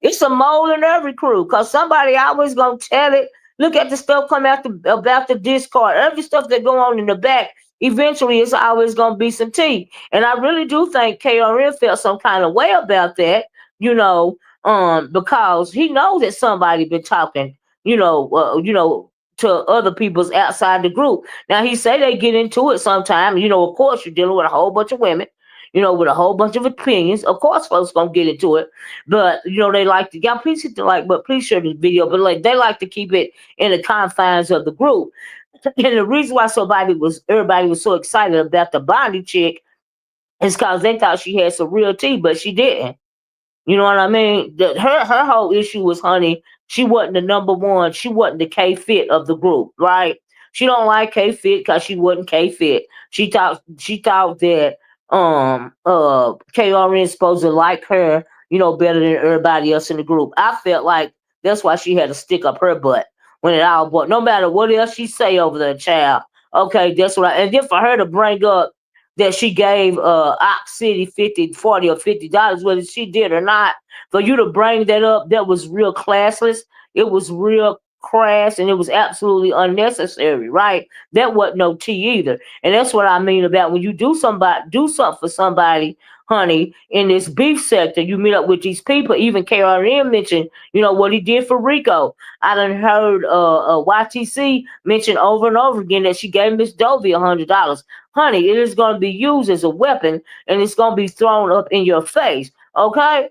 It's a mole in every crew because somebody always gonna tell it. Look at the stuff come out about the Discord, every stuff that go on in the back. Eventually, it's always gonna be some tea, and I really do think KRN felt some kind of way about that, because he knows that somebody been talking, to other people's outside the group. Now he say they get into it sometime. Of course, you're dealing with a whole bunch of women, with a whole bunch of opinions. Of course, folks gonna get into it, but they like to. Y'all please hit the like, but please share this video. But like they like to keep it in the confines of the group. And the reason why everybody was so excited about the Bonnie chick is because they thought she had some real tea, but she didn't. You know what I mean? Her whole issue was, honey, she wasn't the number one. She wasn't the K Fit of the group, right? She don't like K Fit because she wasn't K Fit. She thought that KRN is supposed to like her, better than everybody else in the group. I felt like that's why she had to stick up her butt when it all but no matter what else she say over there, child. Okay, that's what and then for her to bring up that she gave Ox City 50, 40, or $50, whether she did or not, for you to bring that up, that was real classless. It was real crass and it was absolutely unnecessary, right? That wasn't no tea either. And that's what I mean about when you do something for somebody, honey, in this beef sector, you meet up with these people. Even KRN mentioned, what he did for Rico. I done heard YTC mention over and over again that she gave Miss Dovey $100. Honey, it is going to be used as a weapon and it's going to be thrown up in your face. Okay?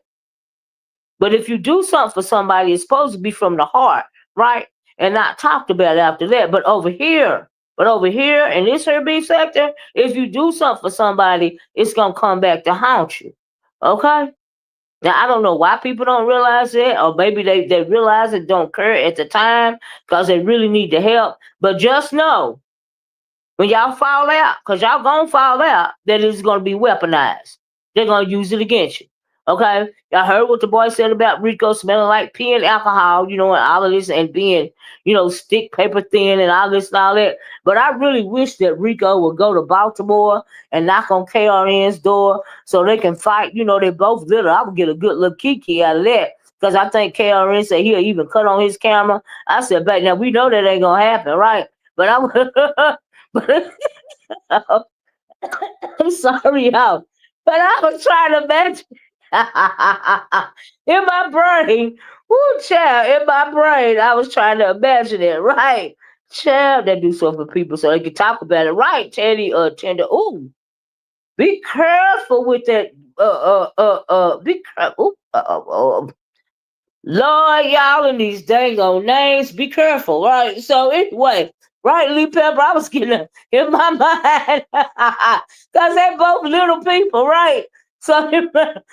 But if you do something for somebody, it's supposed to be from the heart, right? And not talked about after that. But over here in this here beef sector, if you do something for somebody, it's going to come back to haunt you. Okay? Now I don't know why people don't realize it, or maybe they realize it don't care at the time because they really need the help. But just know when y'all fall out, because y'all gonna fall out, that it's gonna be weaponized. They're gonna use it against you. Okay? Y'all heard what the boy said about Rico smelling like pee and alcohol, and all of this and being, stick paper thin and all this and all that. But I really wish that Rico would go to Baltimore and knock on KRN's door so they can fight. They both little. I would get a good little kiki out of that. Because I think KRN said he'll even cut on his camera. I said, but now we know that ain't gonna happen, right? But I would but I'm sorry, y'all. But I was trying to imagine in my brain, woo, child, in my brain, I was trying to imagine it, right? Child, they do so for people so they can talk about it, right? Tender, ooh, be careful with that. Be careful. Lord, y'all in these dang old names, be careful, right? So anyway, right, Lee Pepper, I was getting in my mind because they're both little people, right? So, but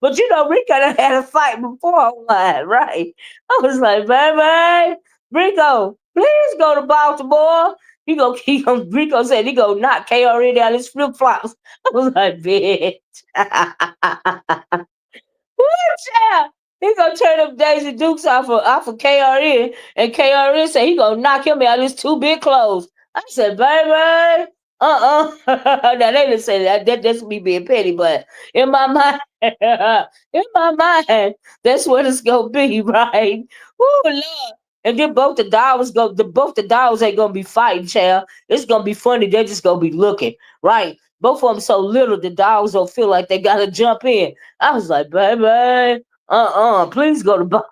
Rico done had a fight before online, right? I was like, baby, Rico, please go to Baltimore. Rico said he go knock KRN down his flip flops. I was like, bitch. Woo, child. He gonna turn them Daisy Dukes off of KRN, and KRN said he gonna knock him out his two big clothes. I said, baby, now they didn't say that. That's me being petty, but in my mind, that's what it's gonna be, right? Woo, Lord. And then both the dogs ain't gonna be fighting, child. It's gonna be funny. They're just gonna be looking, right? Both of them so little, the dogs don't feel like they gotta jump in. I was like, baby, please go to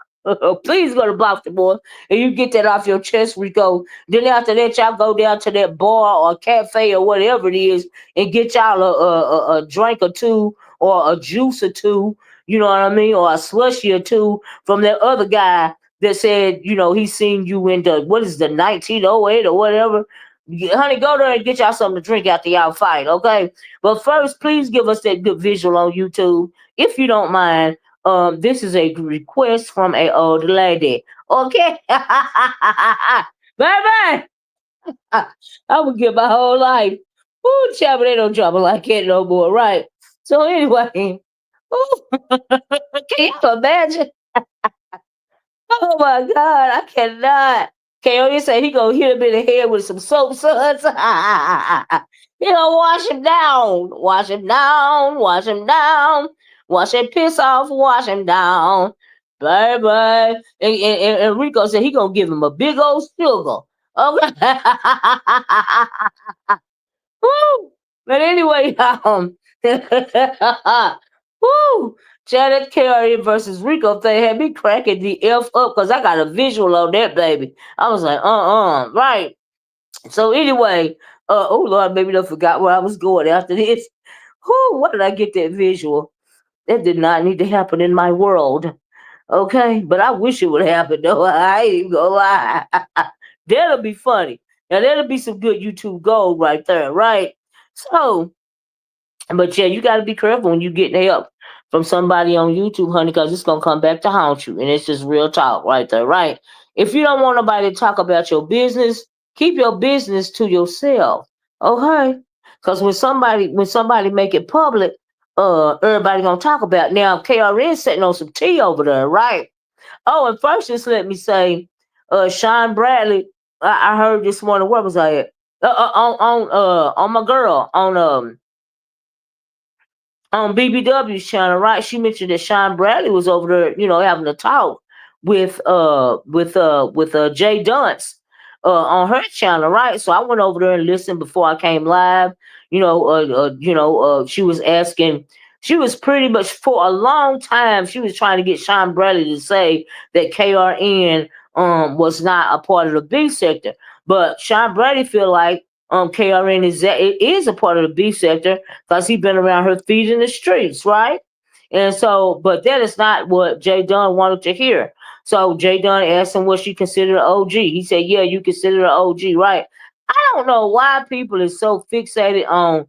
please go to Baltimore and you get that off your chest, Rico. Then after that, y'all go down to that bar or cafe or whatever it is and get y'all a drink or two or a juice or two, you know what I mean, or a slushy or two from that other guy that said, he seen you in what is the 1908 or whatever. Honey, go there and get y'all something to drink after y'all fight, okay? But first, please give us that good visual on YouTube if you don't mind. This is a request from a old lady. Okay, baby, I would give my whole life. Ooh, child, but they don't drop it like that no more, right? So anyway, ooh, can you imagine? Oh my God, I cannot. KO say he gonna hit him in the head with some soap suds. He gonna wash him down, wash him down, wash him down, wash that piss off, wash him down, baby. And Rico said he gonna give him a big old sugar. Okay. Woo! But anyway, woo! Janet Carey versus Rico thing had me cracking the F up because I got a visual on that baby. I was like, right. So anyway, oh Lord, maybe I forgot where I was going after this. Whoo, why did I get that visual? That did not need to happen in my world. Okay, but I wish it would happen though. I ain't even gonna lie. That'll be funny. Now that'll be some good YouTube gold right there, right? So, but yeah, you got to be careful when you get help from somebody on YouTube, honey, because it's gonna come back to haunt you, and it's just real talk right there, right? If you don't want nobody to talk about your business, keep your business to yourself, okay? Because when somebody make it public, everybody gonna talk about it. Now. KRN sitting on some tea over there, right? Oh, and first, just let me say, Sean Bradley. I heard this morning. Where was I at? On my girl on BBW's channel, right? She mentioned that Sean Bradley was over there, having a talk with Jay Dunce on her channel, right? So I went over there and listened before I came live. She was asking. She was pretty much for a long time. She was trying to get Sean Bradley to say that KRN was not a part of the B sector, but Sean Bradley feel like KRN is a part of the B sector because he's been around her feet in the streets, right? And so, but that is not what Jay Dunn wanted to hear. So Jay Dunn asked him what she considered an OG. He said, "Yeah, you consider an OG, right?" I don't know why people is so fixated on,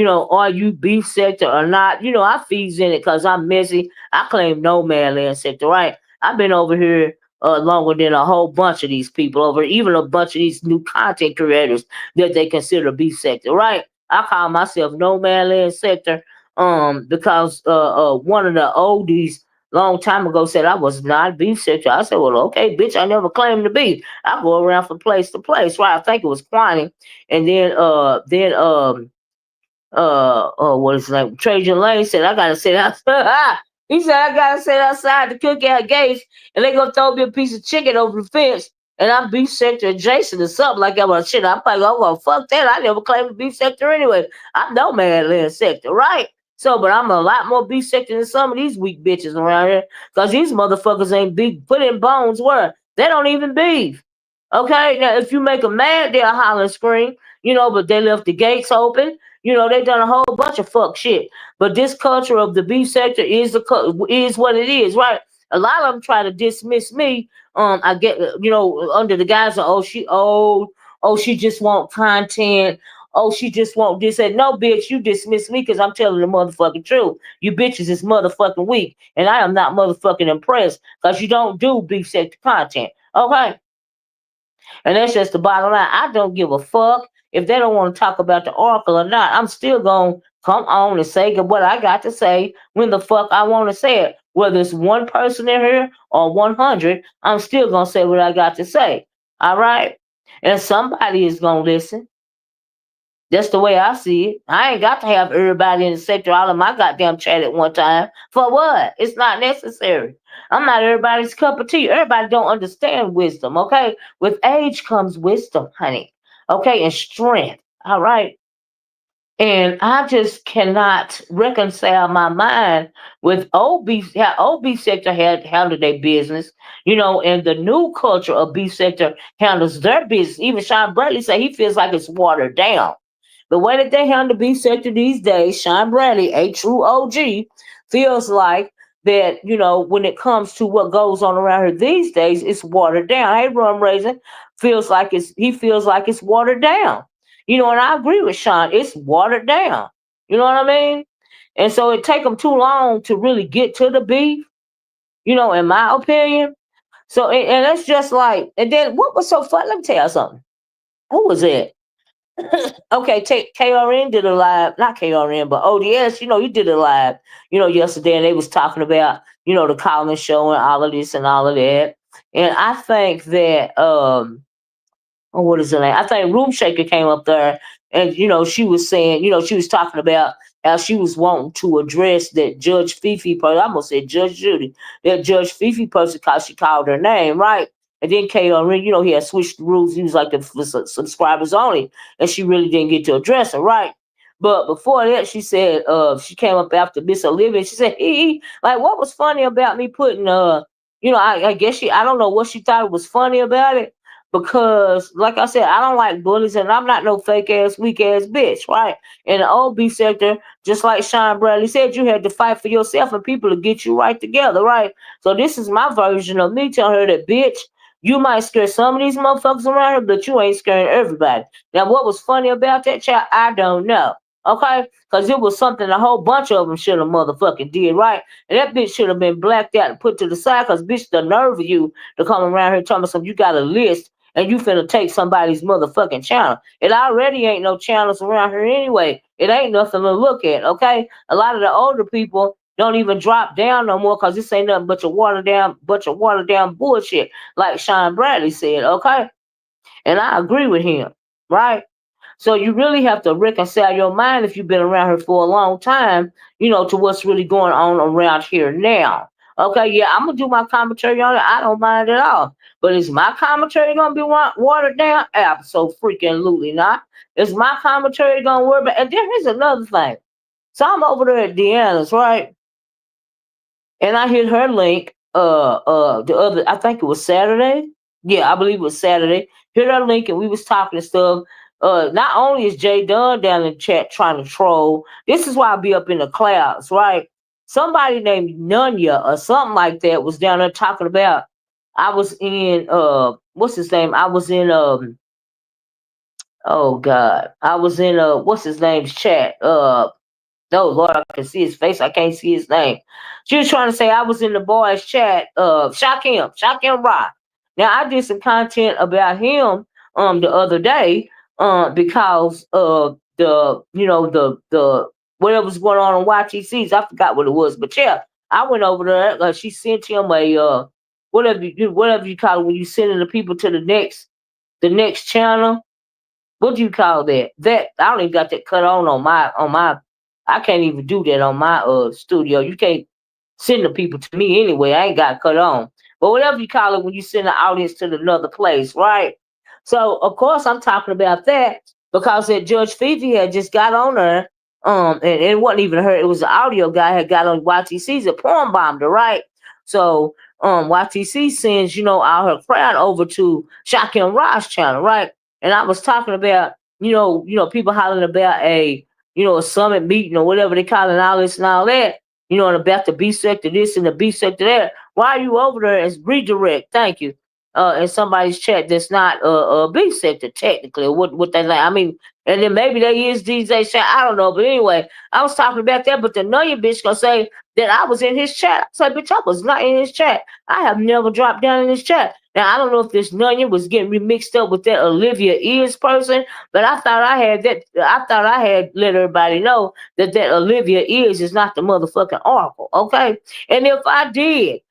are you beef sector or not? I feeds in it because I'm messy. I claim no man land sector, right? I've been over here longer than a whole bunch of these people over, even a bunch of these new content creators that they consider beef sector, right? I call myself no man land sector, because one of the O.D.S long time ago said I was not beef sector. I said, well, okay, bitch, I never claimed to be. I go around from place to place, right? I think it was Quanting, and what is his name? Trajan Lane said, I gotta sit outside. He said, I gotta sit outside the cookout gates, and they gonna throw me a piece of chicken over the fence, and I'm beef sector adjacent or something like that. Well, shit, I'm like, oh, well, fuck that. I never claimed to beef sector anyway. I'm no man land sector, right? So, but I'm a lot more beef sector than some of these weak bitches around here, because these motherfuckers ain't beef. Put in bones where they don't even beef. Okay, now if you make them mad, they'll holler and scream, but they left the gates open. They done a whole bunch of fuck shit. But this culture of the beef sector is what it is, right? A lot of them try to dismiss me. I get under the guise of, oh, she old, oh, she just want content, oh, she just want this. And no, bitch, you dismiss me because I'm telling the motherfucking truth. You bitches is motherfucking weak, and I am not motherfucking impressed because you don't do beef sector content. Okay. And that's just the bottom line. I don't give a fuck if they don't want to talk about the oracle or not. I'm still going to come on and say what I got to say when the fuck I want to say it. Whether it's one person in here or 100, I'm still going to say what I got to say. All right? And somebody is going to listen. That's the way I see it. I ain't got to have everybody in the sector all of my goddamn chat at one time. For what? It's not necessary. I'm not everybody's cup of tea. Everybody don't understand wisdom, okay? With age comes wisdom, honey. Okay, and strength. All right. And I just cannot reconcile my mind with how OB sector had handled their business, and the new culture of B sector handles their business. Even Sean Bradley said he feels like it's watered down. The way that they handle B sector these days, Sean Bradley, a true OG, feels like that, when it comes to what goes on around here these days, it's watered down. Hey, Rum Raisin he feels like it's watered down. And I agree with Sean. It's watered down. You know what I mean? And so it take them too long to really get to the beef, in my opinion. So, and that's just like, and then what was so fun? Let me tell you something. Who was it? Okay, take KRN did a live, not KRN, but O.D.S. He did a live, yesterday, and they was talking about, the Collins show and all of this and all of that. And I think that what is her name? I think Room Shaker came up there, and she was saying, she was talking about how she was wanting to address that Judge Fifi person. I almost said Judge Judy, that Judge Fifi person, because she called her name, right? And then KRN, he had switched the rules. He was like the subscribers only, and she really didn't get to address her, right? But before that, she said, she came up after Miss Olivia. She said, like, what was funny about me putting, I guess I don't know what she thought was funny about it, because, like I said, I don't like bullies, and I'm not no fake ass, weak ass bitch, right? In the OB sector, just like Sean Bradley said, you had to fight for yourself and people to get you right together, right? So this is my version of me telling her that, bitch, you might scare some of these motherfuckers around here, but you ain't scaring everybody. Now, what was funny about that child, I don't know. Okay? Because it was something a whole bunch of them should have motherfucking did, right? And that bitch should have been blacked out and put to the side, because, bitch, the nerve of you to come around here telling me something, you got a list and you finna take somebody's motherfucking channel. It already ain't no channels around here anyway. It ain't nothing to look at, okay? A lot of the older people don't even drop down no more, because this ain't nothing but your watered down bullshit, like Sean Bradley said, okay? And I agree with him, right? So you really have to reconcile your mind, if you've been around here for a long time, to what's really going on around here now. Okay, yeah, I'm gonna do my commentary on it. I don't mind at all. But is my commentary gonna be watered down? Absolutely not. Is my commentary gonna work? And there is another thing. So I'm over there at Deanna's, right? And I hit her link the other, I think it was Saturday. Yeah, I believe it was Saturday. Hit her link and we was talking and stuff. Not only is Jay Dunn down in the chat trying to troll, this is why I be up in the clouds, right? Somebody named Nunya or something like that was down there talking about, I was in what's his name? I was in Oh God. I was in what's his name's chat. No, Lord, I can see his face. I can't see his name. She was trying to say I was in the boys' chat. Shock him, Rock. Now I did some content about him the other day because of the the whatever's going on YTCs. I forgot what it was, but yeah, I went over there. She sent him a whatever you call it when you sending the people to the next channel. What do you call that? That I don't even got that cut on my. I can't even do that on my studio. You can't send the people to me anyway. I ain't got cut on. But whatever you call it when you send the audience to another place, right? So of course I'm talking about that because that Judge Fifi had just got on there. And it wasn't even her, it was the audio guy had got on YTC's a porn bombed her, right? So YTC sends, all her crowd over to Shocky and Ross channel, right? And I was talking about, people hollering about a summit meeting or whatever they call it, all this and all that, and about the B sector this and the B sector that. Why are you over there as redirect? Thank you. In somebody's chat that's not B sector technically, what they like. I mean, and then maybe they is DJ chat. I don't know, but anyway, I was talking about that. But the annoying bitch gonna say that I was in his chat. I said, bitch, I was not in his chat. I have never dropped down in his chat. Now I don't know if this Nunya was getting remixed up with that Olivia is person, but I thought I had that. I thought I had let everybody know that Olivia is not the motherfucking oracle, okay? And if I did,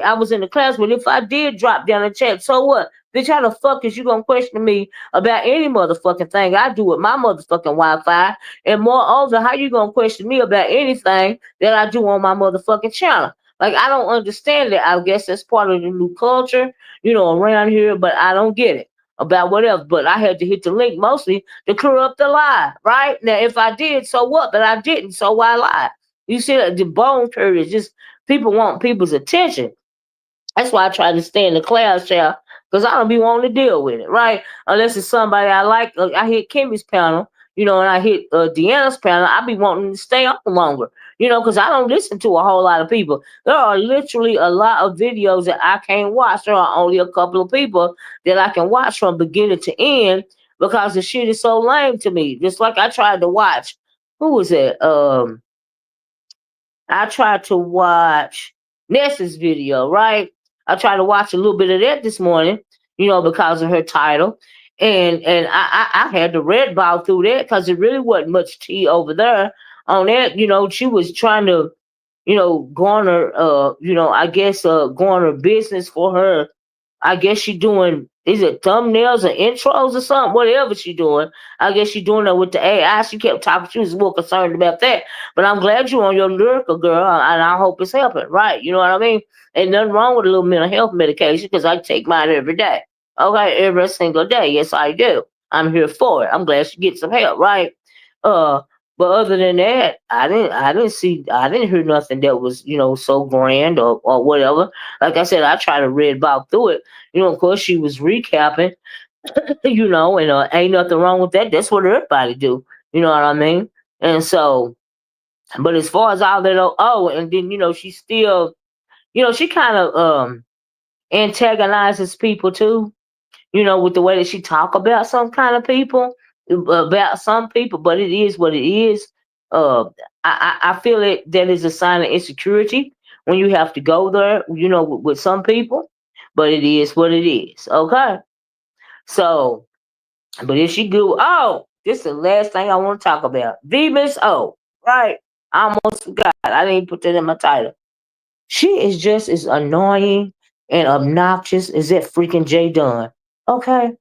I was in the class, but if I did drop down the chat, so what? Bitch, how the fuck is you gonna question me about any motherfucking thing I do with my motherfucking Wi-Fi? And moreover, how you gonna question me about anything that I do on my motherfucking channel? Like, I don't understand it. I guess that's part of the new culture, around here, but I don't get it about whatever. But I had to hit the link mostly to clear up the lie, right? Now, if I did, so what? But I didn't, so why lie? You see, the bone curve is just people want people's attention. That's why I try to stay in the class, child, because I don't be wanting to deal with it, right? Unless it's somebody I like. I hit Kimmy's panel, and I hit Deanna's panel. I be wanting to stay on longer, because I don't listen to a whole lot of people. There are literally a lot of videos that I can't watch. There are only a couple of people that I can watch from beginning to end because the shit is so lame to me. Just like I tried to watch, who was it? I tried to watch Nessa's video, right? I tried to watch a little bit of that this morning, because of her title. And I had to red ball through that because there really wasn't much tea over there on that. She was trying to, garner I guess garner business for her. I guess she doing, is it thumbnails or intros or something? Whatever she doing. I guess she doing that with the AI. She kept talking. She was more concerned about that. But I'm glad you on your lyrical, girl, and I hope it's helping, right? You know what I mean? Ain't nothing wrong with a little mental health medication because I take mine every day. Okay, every single day. Yes, I do. I'm here for it. I'm glad she gets some help, right? Uh, but other than that, I didn't hear nothing that was, so grand or whatever. Like I said, I try to read about through it. Of course, she was recapping, and ain't nothing wrong with that. That's what everybody do. You know what I mean? And so, but as far as all that, and then she still, she kind of antagonizes people too. With the way that she talk about some kind of people, about some people. But it is what it is. Uh, I feel it that is a sign of insecurity when you have to go there. With some people. But it is what it is. Okay. So, but if she do, this is the last thing I want to talk about. V Miss O, right? I almost forgot. I didn't put that in my title. She is just as annoying and obnoxious as that freaking J Dunn. Okay?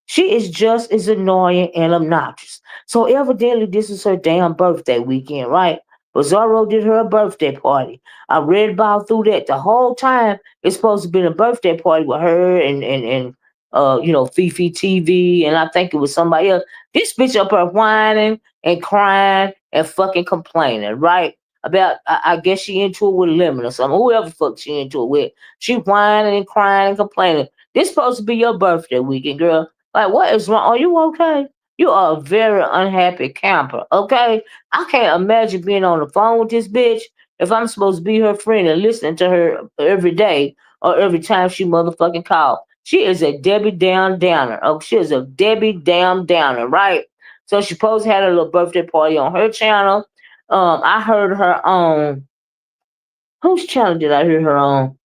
She is just as annoying and obnoxious. So evidently this is her damn birthday weekend, right? Bizarro did her a birthday party. I read about through that the whole time. It's supposed to be a birthday party with her and Fifi TV, and I think it was somebody else. This bitch up her whining and crying and fucking complaining, right? About I guess she into it with Lemon or something. Whoever fuck she into it with. She whining and crying and complaining. This supposed to be your birthday weekend, girl. Like, what is wrong? Are you okay? You are a very unhappy camper, okay? I can't imagine being on the phone with this bitch if I'm supposed to be her friend and listening to her every day or every time she motherfucking call. She is a Debbie Down Downer. Oh, she is a Debbie Down Downer, right? So she supposed to have a little birthday party on her channel. I heard her on whose channel did I hear her on?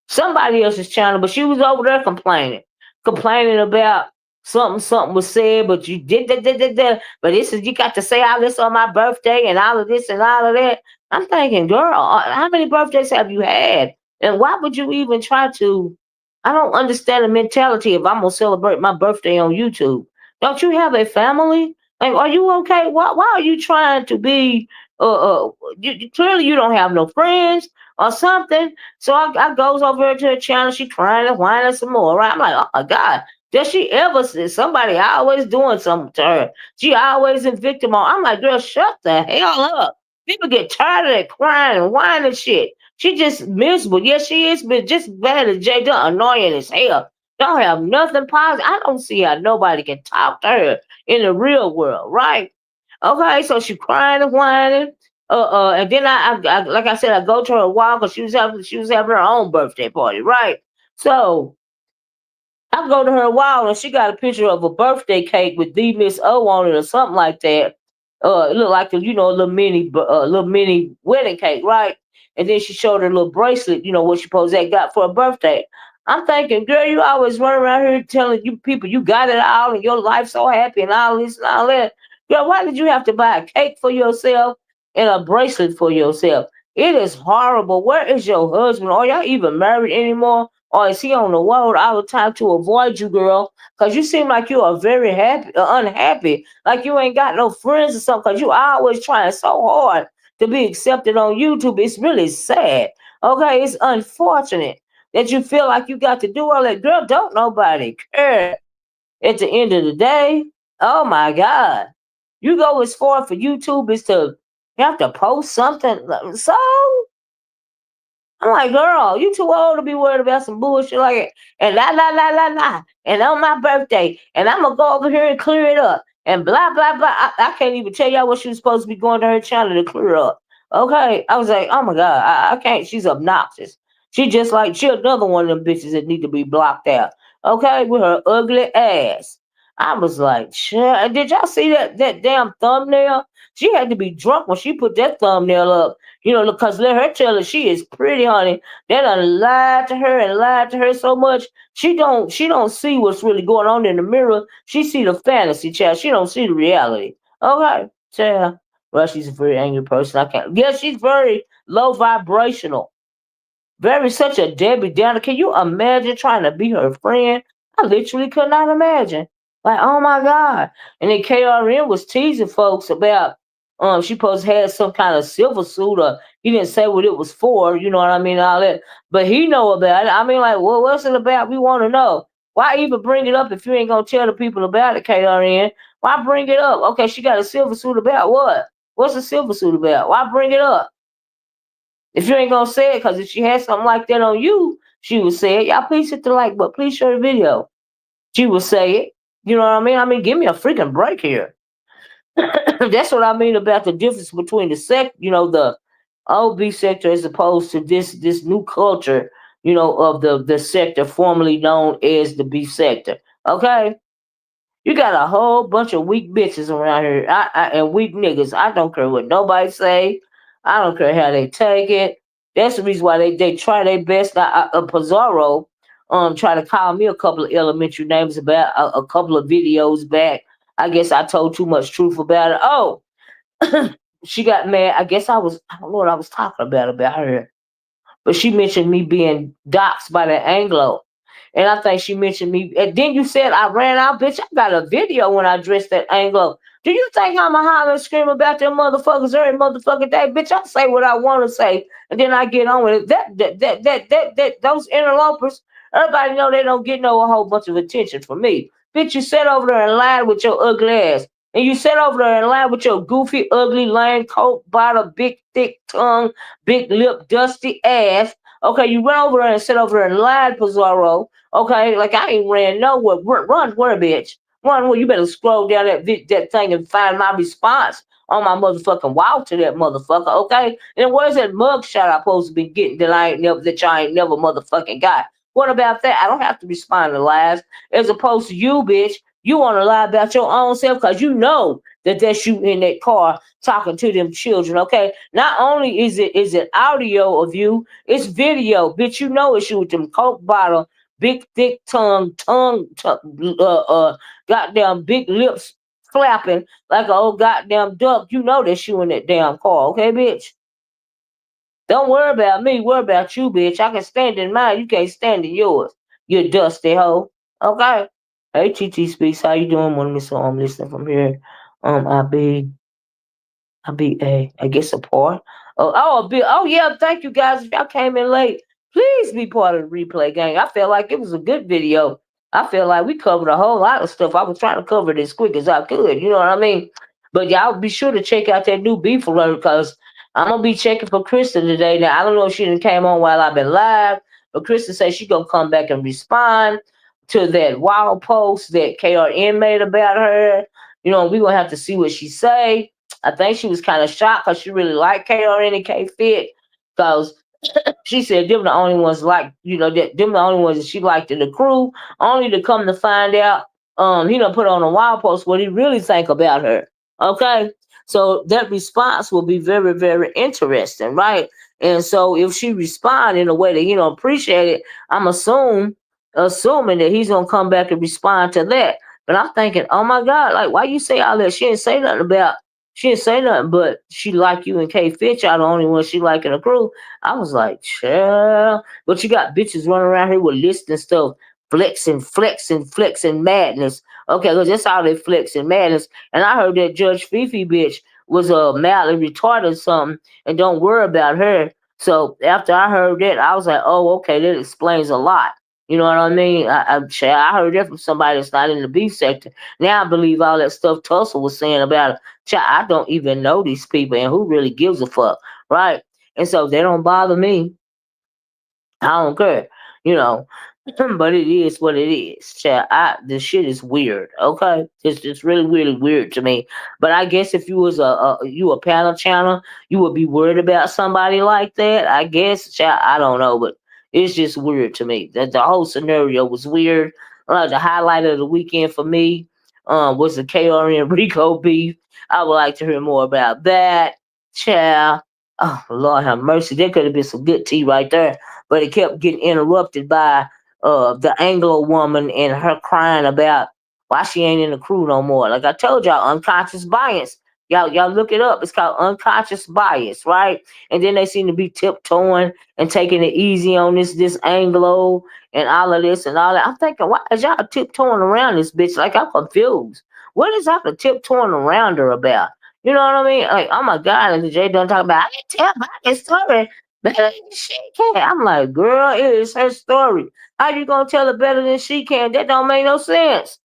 Somebody else's channel, but she was over there complaining about something was said, but you did. But this is you got to say all this on my birthday and all of this and all of that. I'm thinking, girl, how many birthdays have you had? And why would you even try to? I don't understand the mentality if I'm gonna celebrate my birthday on YouTube. Don't you have a family? Like, are you okay? Why are you trying to be? Clearly you don't have no friends or something. So I goes over here to her channel. She crying and whining some more. Right? I'm like, oh my god, does she ever see somebody always doing something to her? She always in victim mode. I'm like, girl, shut the hell up. People get tired of that crying and whining shit. She just miserable. Yes, she is, but just bad as J Dunn, annoying as hell. Don't have nothing positive. I don't see how nobody can talk to her in the real world, right? Okay, so she crying and whining. And then I like I said, I go to her walk because she was having her own birthday party, right? So I go to her wall and she got a picture of a birthday cake with the Miss O on it or something like that. It looked like a little mini wedding cake, right? And then she showed her little bracelet, what she supposed to got for a birthday. I'm thinking, girl, you always run around here telling you people you got it all and your life so happy and all this and all that. Girl, why did you have to buy a cake for yourself and a bracelet for yourself? It is horrible. Where is your husband? Are y'all even married anymore? Or is he on the road all the time to avoid you, girl? Because you seem like you are very unhappy. Like you ain't got no friends or something. Because you always trying so hard to be accepted on YouTube. It's really sad. Okay, it's unfortunate that you feel like you got to do all that. Girl, don't nobody care. At the end of the day, oh my God. You go as far for YouTube as to have to post something. So I'm like, girl, you too old to be worried about some bullshit like that. And la. And on my birthday. And I'm gonna go over here and clear it up. And blah blah blah. I can't even tell y'all what she was supposed to be going to her channel to clear up. Okay. I was like, oh my God, I can't. She's obnoxious. She another one of them bitches that need to be blocked out. Okay, with her ugly ass. I was like, shit. Did y'all see that damn thumbnail? She had to be drunk when she put that thumbnail up. Because let her tell her she is pretty, honey. They done lied to her so much. She don't see what's really going on in the mirror. She see the fantasy, child. She don't see the reality. Okay, child. Well, she's a very angry person. I can't. Yeah, she's very low vibrational. Very such a Debbie Downer. Can you imagine trying to be her friend? I literally could not imagine. Like, oh my God. And then KRN was teasing folks about she supposed to have some kind of silver suit or he didn't say what it was for, you know what I mean, all that. But he know about it. I mean, like, well, what's it about? We want to know. Why even bring it up if you ain't gonna tell the people about it, KRN? Why bring it up? Okay, she got a silver suit about what? What's a silver suit about? Why bring it up? If you ain't gonna say it, because if she had something like that on you, she would say it. Y'all please hit the like, but please share the video. She would say it. You know what I mean? I mean, give me a freaking break here. That's what I mean about the difference between the OB sector as opposed to this new culture, of the sector formerly known as the B sector. Okay? You got a whole bunch of weak bitches around here, and weak niggas. I don't care what nobody say. I don't care how they take it. That's the reason why they try their best. Pizarro try to call me a couple of elementary names about a couple of videos back. I guess I told too much truth about it. Oh, she got mad. I don't know what I was talking about her, but she mentioned me being doxxed by the Anglo. And I think she mentioned me. And then you said I ran out, bitch. I got a video when I dressed that Anglo. Do you think I'm a holler and scream about them motherfuckers every motherfucking day? Bitch, I say what I want to say, and then I get on with it. Those interlopers, everybody know they don't get a whole bunch of attention from me. Bitch, you sat over there and lied with your ugly ass. And you sat over there and lied with your goofy, ugly, lame coat bottom, big, thick tongue, big lip, dusty ass. Okay, you went over there and sat over there and lied, Pizarro. Okay, like I ain't ran nowhere. Run where, bitch? Run where? You better scroll down that thing and find my response on my motherfucking wall to that motherfucker. Okay, and where's that mug shot I supposed to be getting that y'all ain't never motherfucking got? What about that? I don't have to respond to lies. As opposed to you, bitch, you want to lie about your own self because you know that that's you in that car talking to them children. Okay, not only is it audio of you, it's video, bitch. You know it's you with them coke bottle, big thick goddamn big lips flapping like an old goddamn duck. You know that you in that damn car. Okay, bitch. Don't worry about me. Worry about you, bitch. I can stand in mine. You can't stand in yours. You dusty hoe. Okay. Hey, TT Speaks. How you doing? Want me so I'm listening from here. I guess a part. Oh yeah, thank you guys. If y'all came in late, please be part of the replay gang. I felt like it was a good video. I feel like we covered a whole lot of stuff. I was trying to cover it as quick as I could, you know what I mean? But y'all be sure to check out that new beef alert because I'm gonna be checking for Christa today. Now I don't know if she done came on while I've been live, but Christa says she gonna come back and respond to that wild post that KRN made about her. You know, we gonna have to see what she say. I think she was kind of shocked because she really liked KRN and K Fit because she said them the only ones like, you know, that them the only ones that she liked in the crew, only to come to find out, he done put on a wild post what he really think about her. Okay. So that response will be very, very interesting, right? And so if she respond in a way that he don't appreciate it, I'm assuming that he's gonna come back and respond to that. But I'm thinking, oh my God, like why you say all that? She didn't say nothing, but she like you and K Fit, y'all the only one she like in the crew. I was like, chill. But you got bitches running around here with lists and stuff, flexing madness. Okay, because that's how they flexing madness. And I heard that Judge Fifi bitch was a mildly retarded or something, and don't worry about her. So after I heard that, I was like, oh, okay, that explains a lot. You know what I mean? I heard that from somebody that's not in the beef sector. Now I believe all that stuff Tulsa was saying about her. I don't even know these people, and who really gives a fuck, right? And so they don't bother me. I don't care, you know. But it is what it is. Child, this shit is weird. Okay, it's just really, really weird to me. But I guess if you was a panel channel, you would be worried about somebody like that. I guess, child, I don't know, but it's just weird to me. That the whole scenario was weird. The highlight of the weekend for me was the KRN Rico beef. I would like to hear more about that, child. Oh Lord have mercy, there could have been some good tea right there, but it kept getting interrupted by the Anglo woman and her crying about why she ain't in the crew no more. Like I told y'all, unconscious bias. Y'all look it up. It's called unconscious bias, right? And then they seem to be tiptoeing and taking it easy on this Anglo and all of this and all that. I'm thinking, why is y'all tiptoeing around this bitch? Like I'm confused. What is y'all tiptoeing around her about? You know what I mean? Like, oh my God, and the J don't talk about I can tell by this story better than she can. I'm like, girl, it is her story. How you gonna tell it better than she can? That don't make no sense.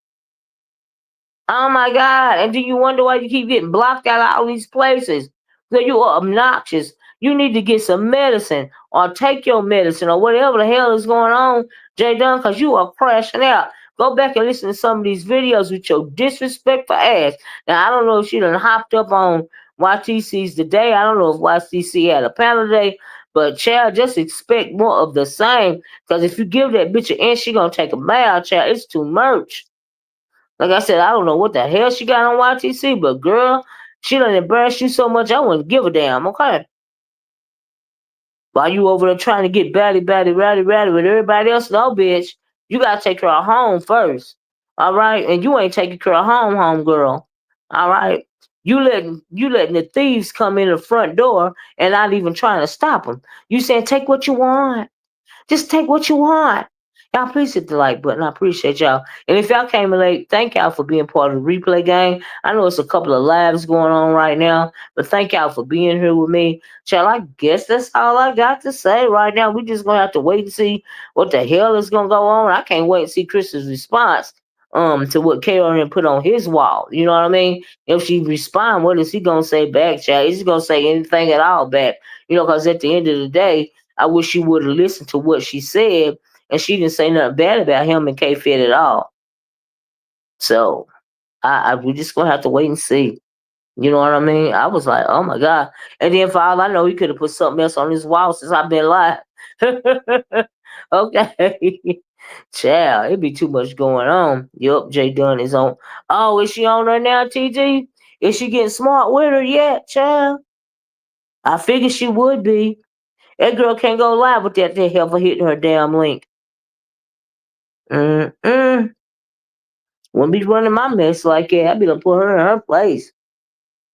Oh my God. And do you wonder why you keep getting blocked out of all these places? So you are obnoxious. You need to get some medicine or take your medicine or whatever the hell is going on, J Dunn, because you are crashing out. Go back and listen to some of these videos with your disrespectful ass. Now, I don't know if she done hopped up on YTC's today. I don't know if YTC had a panel today, but child, just expect more of the same. Because if you give that bitch an inch, she gonna take a mile, child. It's too much. Like I said, I don't know what the hell she got on YTC, but girl, she done embarrassed you so much, I wouldn't give a damn, okay? While you over there trying to get batty with everybody else, no, bitch. You gotta take her home first. All right? And you ain't taking her home, girl. All right? You letting the thieves come in the front door and not even trying to stop them. You saying take what you want. Just take what you want. Y'all please hit the like button. I appreciate y'all. And if y'all came in late, thank y'all for being part of the replay gang. I know it's a couple of lives going on right now, but thank y'all for being here with me. Shall I guess that's all I got to say right now. We just gonna have to wait and see what the hell is gonna go on. I can't wait to see Chris's response to what KRN put on his wall. You know what I mean? If she respond, what is he gonna say back, child? Is he gonna say anything at all back? You know, because at the end of the day, I wish she would have listened to what she said, and she didn't say nothing bad about him and K Fit at all. So we just gonna have to wait and see. You know what I mean? I was like, oh my God. And then for all I know, he could have put something else on his wall since I've been live. Okay. Child, it be too much going on. Yup, J Dunn is on. Oh, is she on her now, TG? Is she getting smart with her yet, child? I figured she would be. That girl can't go live with that heifer hitting her damn link. Mm-mm. Wouldn't be running my mess like that. I'd be gonna put her in her place.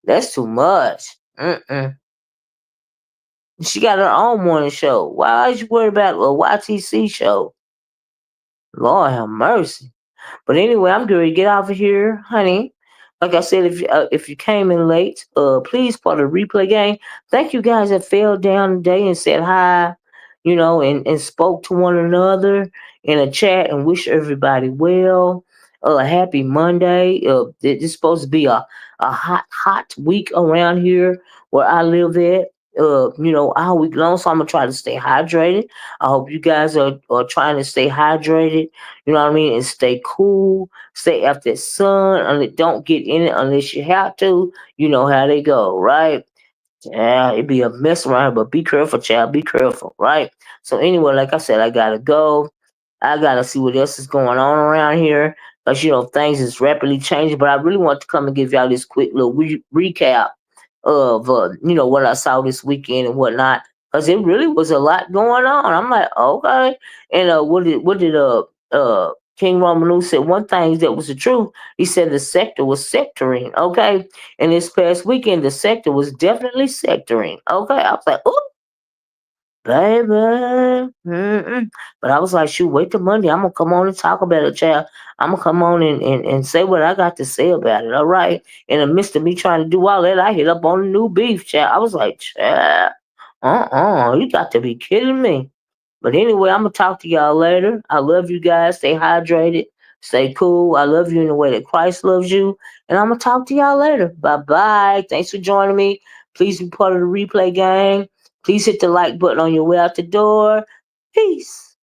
That's too much. Mm-mm. She got her own morning show. Why is you worried about a YTC show? Lord have mercy. But anyway, I'm going to get off of here, honey. Like I said, if you came in late, please part of the replay game. Thank you guys that fell down today and said hi, and spoke to one another in a chat and wish everybody well. Happy Monday. It's supposed to be a hot week around here where I live at. All week long. So I'm gonna try to stay hydrated. I hope you guys are trying to stay hydrated. You know what I mean, and stay cool. Stay out the sun. And don't get in it unless you have to. You know how they go, right? Yeah, it'd be a mess around here, but be careful, child. Be careful, right? So anyway, like I said, I gotta go. I gotta see what else is going on around here, cause things is rapidly changing. But I really want to come and give y'all this quick little recap of what I saw this weekend and whatnot, cause it really was a lot going on. I'm like, okay, and what did King Romanu said one thing that was the truth. He said the sector was sectoring, okay, and this past weekend the sector was definitely sectoring, okay. I was like, oh, baby. Mm-mm. But I was like, shoot, wait till Monday. I'm gonna come on and talk about it, child. I'm gonna come on and say what I got to say about it. All right. In the midst of me trying to do all that, I hit up on the new beef, child. I was like, child, you got to be kidding me. But anyway, I'm gonna talk to y'all later. I love you guys. Stay hydrated. Stay cool. I love you in the way that Christ loves you. And I'm gonna talk to y'all later. Bye bye. Thanks for joining me. Please be part of the replay gang. Please hit the like button on your way out the door. Peace.